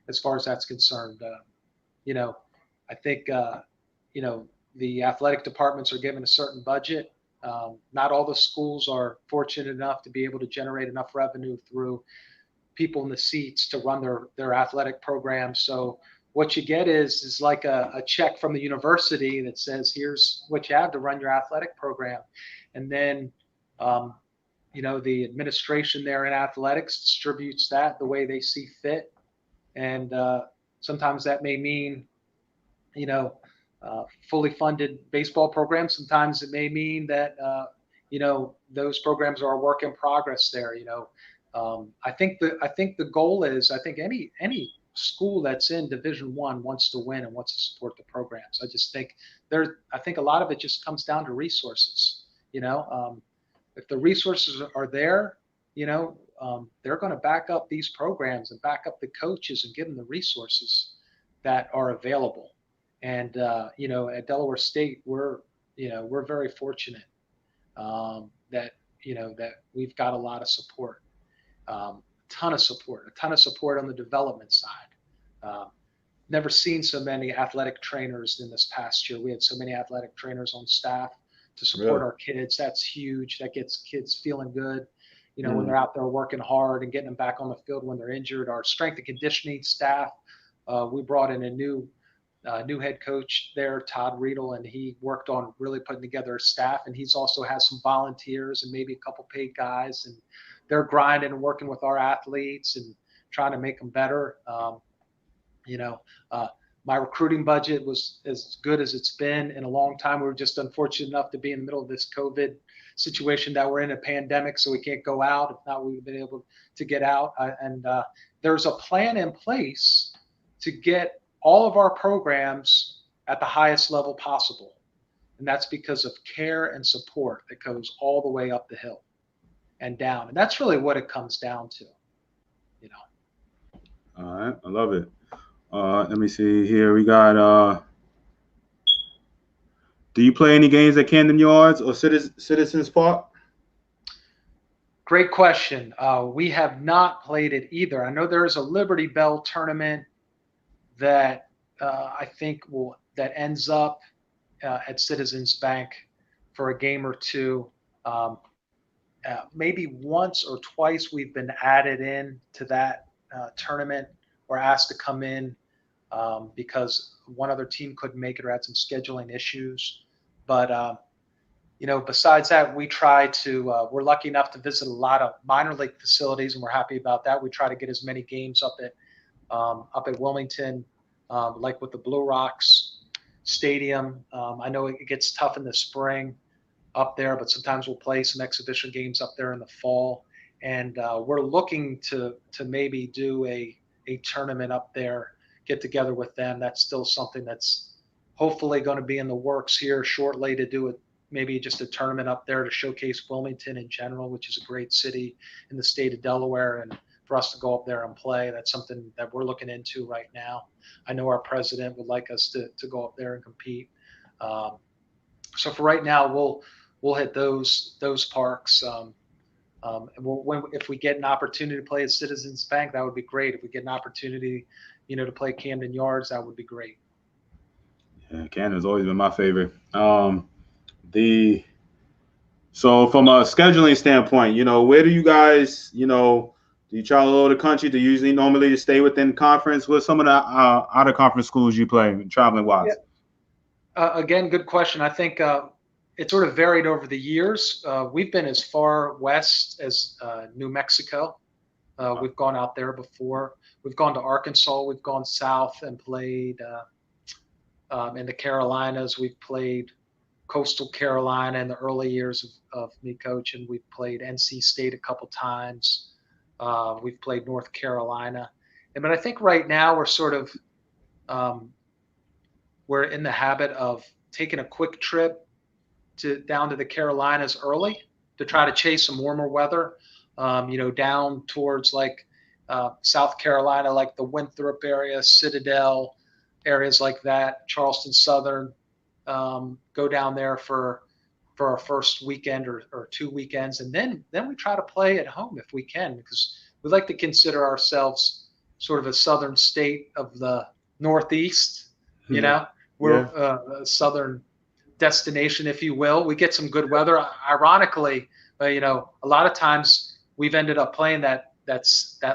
as far as that's concerned. You know, I think the athletic departments are given a certain budget. Not all the schools are fortunate enough to be able to generate enough revenue through people in the seats to run their athletic program. So what you get is like a check from the university that says, here's what you have to run your athletic program. And then, the administration there in athletics distributes that the way they see fit. And sometimes that may mean, you know, fully funded baseball programs. Sometimes it may mean that, those programs are a work in progress there. I think the goal is, I think any school that's in Division I wants to win and wants to support the programs. I just think I think a lot of it just comes down to resources. If the resources are there, they're going to back up these programs and back up the coaches and give them the resources that are available. And at Delaware State, we're very fortunate that we've got a lot of support. A ton of support on the development side. Never seen so many athletic trainers in this past year. We had so many athletic trainers on staff to support our kids. That's huge. That gets kids feeling good, when they're out there working hard and getting them back on the field when they're injured. Our strength and conditioning staff, we brought in a new head coach there, Todd Riedel, and he worked on really putting together a staff. And he's also has some volunteers and maybe a couple paid guys, and they're grinding and working with our athletes and trying to make them better. My recruiting budget was as good as it's been in a long time. We were just unfortunate enough to be in the middle of this COVID situation that we're in, a pandemic, so we can't go out. If not, we've been able to get out. And there's a plan in place to get all of our programs at the highest level possible. And that's because of care and support that goes all the way up the hill and down. And that's really what it comes down to. All right. I love it. Let me see here. We got, do you play any games at Camden Yards or Citizens Park? Great question. We have not played it either. I know there's a Liberty Bell tournament that I think that ends up at Citizens Bank for a game or two. Maybe once or twice we've been added in to that tournament or asked to come in because one other team couldn't make it or had some scheduling issues. But, besides that, we try to, we're lucky enough to visit a lot of minor league facilities, and we're happy about that. We try to get as many games up at Wilmington, like with the Blue Rocks Stadium. I know it gets tough in the spring up there, but sometimes we'll play some exhibition games up there in the fall. And we're looking to maybe do a tournament up there, get together with them. That's still something that's hopefully going to be in the works here shortly, to do it, maybe just a tournament up there to showcase Wilmington in general, which is a great city in the state of Delaware, and for us to go up there and play. That's something that we're looking into right now. I know our president would like us to go up there and compete. So for right now, we'll hit those parks. If we get an opportunity to play at Citizens Bank, that would be great. If we get an opportunity, to play Camden Yards, that would be great. Yeah, Camden's always been my favorite. So from a scheduling standpoint, where do you guys, do you travel all over the country? Do you usually normally stay within conference? What's some of the out of conference schools you play traveling wise? Yeah. Again, good question. I think it sort of varied over the years. We've been as far west as New Mexico. We've gone out there before. We've gone to Arkansas. We've gone south and played in the Carolinas. We've played Coastal Carolina in the early years of me coaching. We've played NC State a couple times. We've played North Carolina. But I think right now we're sort of we're in the habit of taking a quick trip down to the Carolinas early to try to chase some warmer weather, down towards like South Carolina, like the Winthrop area, Citadel, areas like that, Charleston Southern. Go down there for our first weekend or 2 weekends, and then we try to play at home if we can, because we like to consider ourselves sort of a southern state of the Northeast. You Yeah. know, we're a southern destination, if you will. We get some good weather. Ironically, you know, a lot of times we've ended up playing that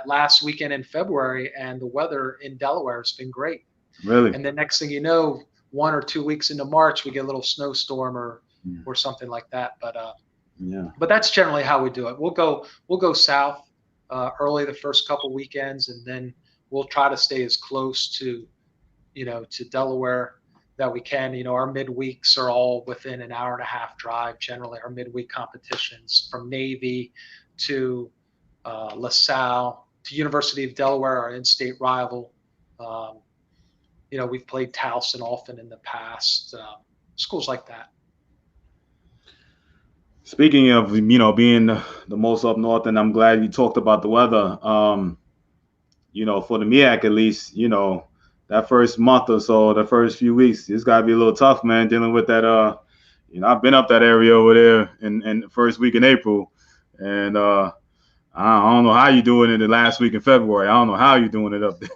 last weekend in February, and the weather in Delaware has been great. Really? And then next thing you know, 1 or 2 weeks into March, we get a little snowstorm or something like that. But that's generally how we do it. We'll go south early the first couple weekends, and then we'll try to stay as close to, you know, to Delaware that we can. You know, our midweeks are all within an hour and a half drive. Generally, our midweek competitions from Navy to LaSalle to University of Delaware, our in-state rival. You know, we've played Towson often in the past. Schools like that. Speaking of, you know, being the most up north, and I'm glad you talked about the weather. You know, for the MEAC at least, you know, that first month or so, the first few weeks, it's got to be a little tough, man, dealing with that. You know, I've been up that area over there in the first week in April, and I don't know how you doing it the last week in February. I don't know how you're doing it up there.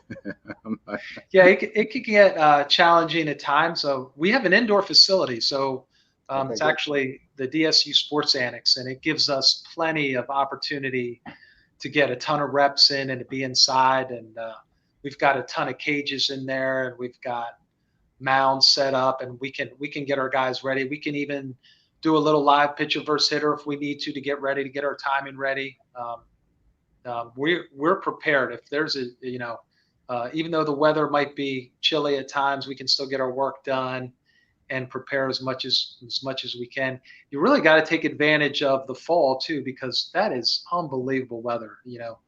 Yeah, it could get challenging at times. So we have an indoor facility, so it's actually the DSU Sports Annex, and it gives us plenty of opportunity to get a ton of reps in and to be inside. And we've got a ton of cages in there, and we've got mounds set up, and we can get our guys ready. We can even do a little live pitcher versus hitter if we need to get ready, to get our timing ready. We're prepared. If there's a, you know, even though the weather might be chilly at times, we can still get our work done and prepare as much as we can. You really got to take advantage of the fall too, because that is unbelievable weather. You know,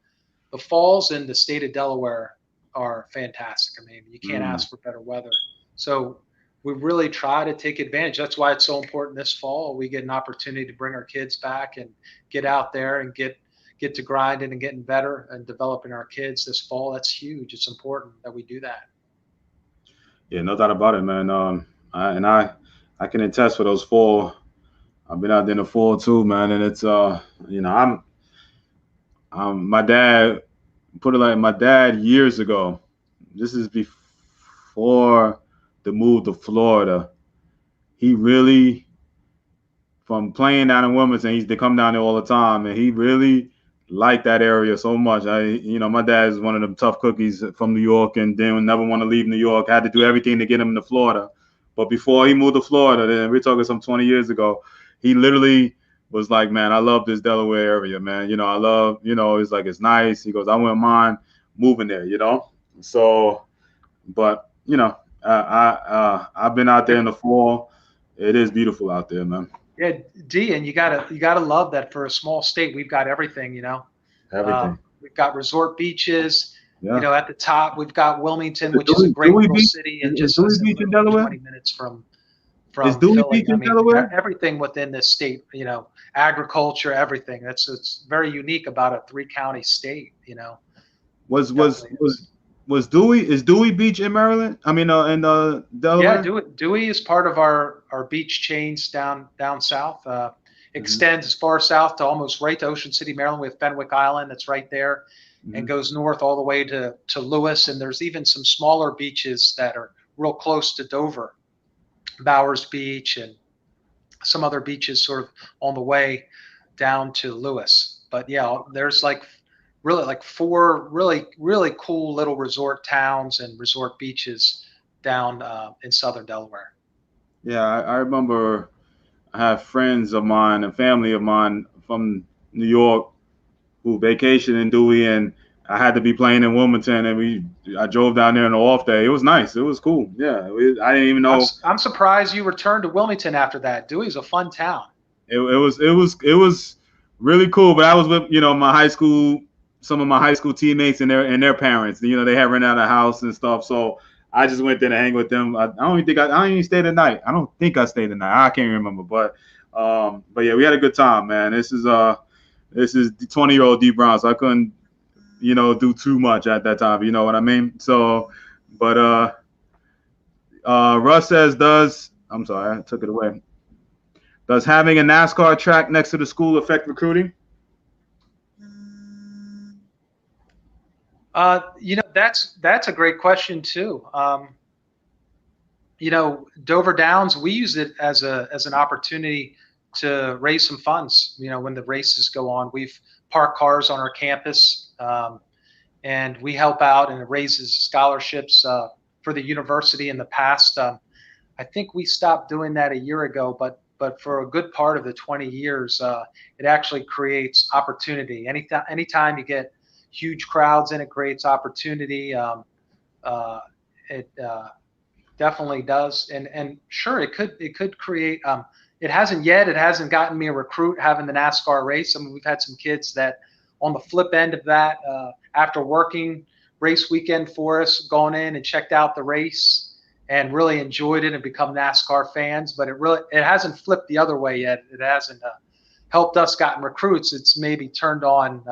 the falls in the state of Delaware are fantastic. I mean, you can't ask for better weather. So we really try to take advantage. That's why it's so important this fall. We get an opportunity to bring our kids back and get out there and get to grinding and getting better and developing our kids this fall. That's huge. It's important that we do that. Yeah, no doubt about it, man. I can attest for those fall. I've been out there in the fall too, man, and it's you know, my dad, put it like, my dad years ago. This is before the move to Florida. He really, from playing down in Wilmington, he used to come down there all the time, and he really liked that area so much. You know, my dad is one of them tough cookies from New York, and then never want to leave New York. Had to do everything to get him to Florida. But before he moved to Florida, then we're talking some 20 years ago, he literally was like, man, I love this Delaware area, man. You know, I love, you know, it's like, it's nice. He goes, I wouldn't mind moving there, you know? So, but, you know, I've been out there in the fall. It is beautiful out there, man. Yeah, D, and you gotta love that for a small state. We've got everything, you know. Everything. We've got resort beaches. Yeah. You know, at the top, we've got Wilmington, which is a great little city, and just Dewey Beach in Delaware? 20 minutes from Is Dewey Philly. Beach in Delaware? Everything within this state, you know, agriculture, everything. It's very unique about a 3-county state, you know. Is Dewey Beach in Maryland? I mean, in Delaware? Yeah, Dewey is part of our beach chains down south. Extends as far south to almost right to Ocean City, Maryland. We have Fenwick Island that's right there, and goes north all the way to Lewis. And there's even some smaller beaches that are real close to Dover, Bowers Beach, and some other beaches sort of on the way down to Lewis. But yeah, there's like 4 really cool little resort towns and resort beaches down in southern Delaware. Yeah, I remember I have friends of mine and family of mine from New York who vacation in Dewey, and I had to be playing in Wilmington, and I drove down there on an off day. It was nice. It was cool. Yeah, I didn't even know. I'm surprised you returned to Wilmington after that. Dewey's a fun town. It was really cool. But I was with, you know, some of my high school teammates and their parents. You know, they had rented out a house and stuff, so I just went there to hang with them. I don't even stay the night. I don't think I stayed the night. I can't remember, but yeah, we had a good time, man. This is the 20-year-old D Brown, so I couldn't do too much at that time. You know what I mean? So, but Russ says, I'm sorry, I took it away. Does having a NASCAR track next to the school affect recruiting? That's a great question too. Dover Downs, we use it as an opportunity to raise some funds. When the races go on, we've parked cars on our campus, and we help out, and it raises scholarships for the university. In the past, I think we stopped doing that a year ago, but for a good part of the 20 years, it actually creates opportunity. Anytime you get huge crowds in, it creates opportunity. It definitely does, and sure, it could create. It hasn't gotten me a recruit having the NASCAR race. I mean, we've had some kids that on the flip end of that, after working race weekend for us, gone in and checked out the race and really enjoyed it and become NASCAR fans. But it hasn't flipped the other way yet. It hasn't helped us gotten recruits. It's maybe turned on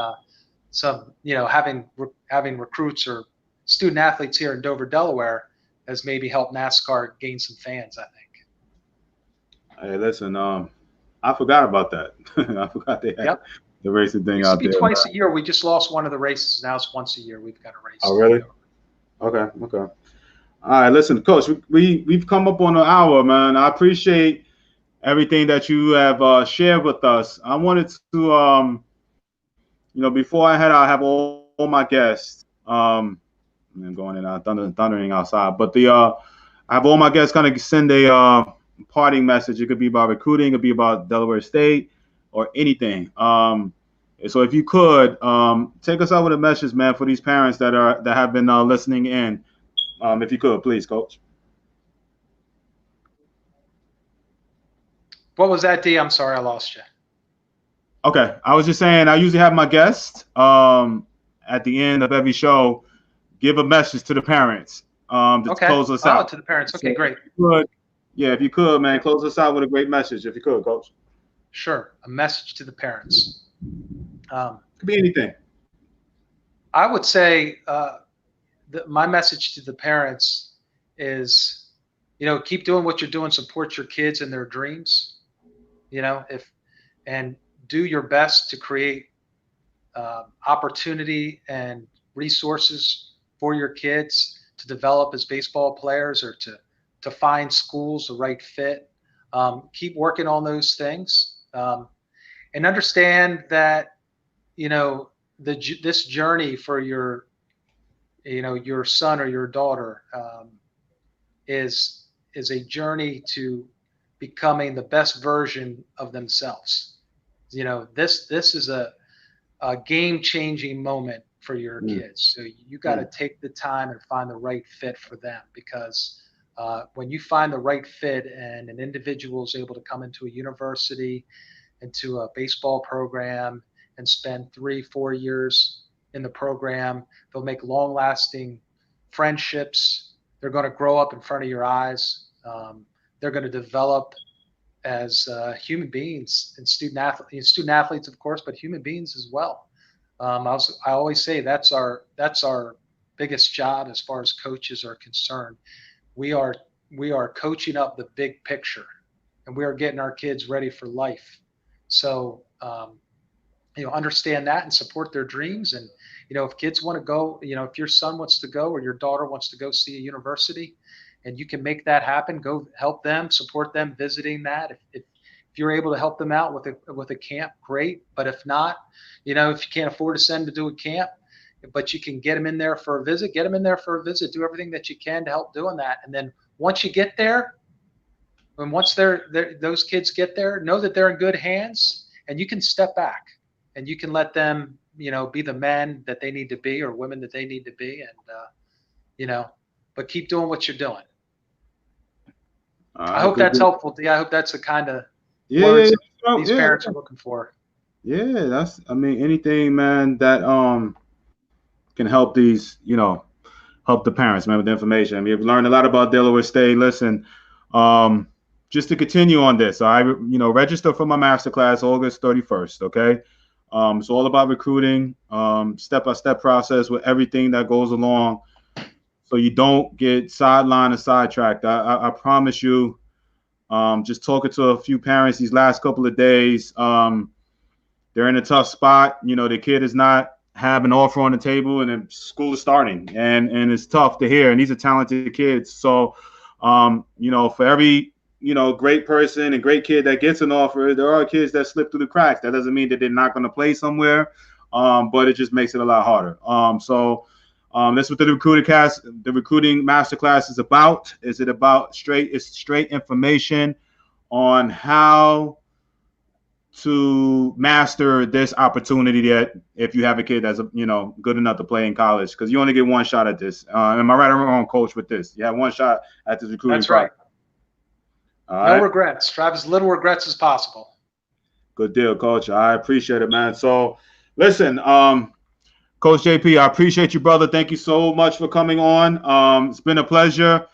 some, having recruits or student athletes here in Dover, Delaware, has maybe helped NASCAR gain some fans, I think. Hey, listen, I forgot about that. I forgot they had the racing thing out there. It used to be twice a year. We just lost one of the races. Now it's once a year. We've got a race. Oh, really? Okay. All right, listen, Coach, we've come up on an hour, man. I appreciate everything that you have shared with us. I wanted to, before I head out, I have all my guests. I'm going in out, thundering outside. But I have all my guests kind of send a parting message. It could be about recruiting, it could be about Delaware State, or anything. So if you could take us out with a message, man, for these parents that have been listening in. If you could, please, Coach. What was that, D? I'm sorry, I lost you. Okay, I was just saying I usually have my guests at the end of every show give a message to the parents to close us out. To the parents. Okay, great. If you could, man, close us out with a great message, if you could, Coach. Sure, a message to the parents. Could be anything. I would say my message to the parents is, keep doing what you're doing. Support your kids and their dreams. And do your best to create opportunity and resources for your kids to develop as baseball players, or to find schools the right fit. Keep working on those things, and understand that this journey for your son or your daughter is a journey to becoming the best version of themselves. This is a game-changing moment for your kids. So you got to take the time and find the right fit for them, because when you find the right fit and an individual is able to come into a university, into a baseball program, and spend 3-4 years in the program, they'll make long-lasting friendships. They're going to grow up in front of your eyes. They're going to develop as human beings and student athletes, of course, but human beings as well. I always say that's our biggest job as far as coaches are concerned. We are coaching up the big picture, and we are getting our kids ready for life. So understand that and support their dreams. And if kids want to go, if your son wants to go or your daughter wants to go see a university, and you can make that happen, go help them, support them visiting that. If you're able to help them out with a camp, great. But if not, if you can't afford to send them to do a camp, but you can get them in there for a visit, get them in there for a visit. Do everything that you can to help doing that. And then once you get there, and once those kids get there, know that they're in good hands, and you can step back and you can let them, be the men that they need to be, or women that they need to be. And, but keep doing what you're doing. I hope that's helpful, D. I hope that's the kind of words these parents are looking for. Yeah, anything, man, that can help these, help the parents, man, with the information. We've learned a lot about Delaware State. Listen, just to continue on this, I register for my masterclass August 31st. Okay, It's all about recruiting, step-by-step process with everything that goes along, so you don't get sidelined or sidetracked. I promise you. Just talking to a few parents these last couple of days, they're in a tough spot. You know, the kid is not have an offer on the table, and then school is starting, and it's tough to hear. And these are talented kids. So, you know, for every great person and great kid that gets an offer, there are kids that slip through the cracks. That doesn't mean that they're not going to play somewhere, but it just makes it a lot harder. That's what the recruiting masterclass is about. Is it about straight information on how to master this opportunity that if you have a kid that's good enough to play in college, because you only get one shot at this. Am I right or wrong, Coach? With this, you have one shot at this recruiting. That's right. No regrets. Drive as little regrets as possible. Good deal, Coach. I appreciate it, man. So, listen, Coach JP, I appreciate you, brother. Thank you so much for coming on. It's been a pleasure.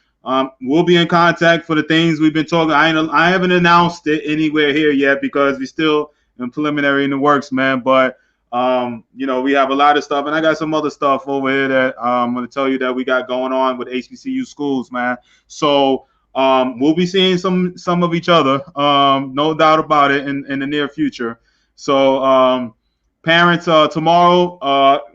We'll be in contact for the things we've been talking. I haven't announced it anywhere here yet because we're still in preliminary in the works, man. But we have a lot of stuff, and I got some other stuff over here that I'm going to tell you that we got going on with HBCU schools, man. So we'll be seeing some of each other, no doubt about it, in the near future. So parents, tomorrow,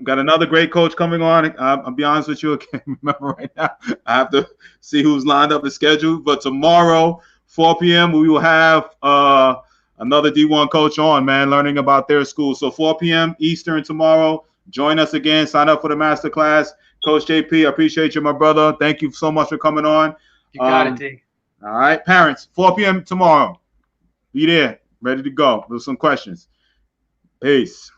got another great coach coming on. I'll be honest with you, I can't remember right now. I have to see who's lined up and scheduled. But tomorrow, 4 p.m., we will have another D1 coach on, man, learning about their school. So 4 p.m. Eastern tomorrow. Join us again. Sign up for the masterclass. Coach JP, I appreciate you, my brother. Thank you so much for coming on. You got it, D. All right, parents, 4 p.m. tomorrow. Be there, ready to go with some questions. Peace.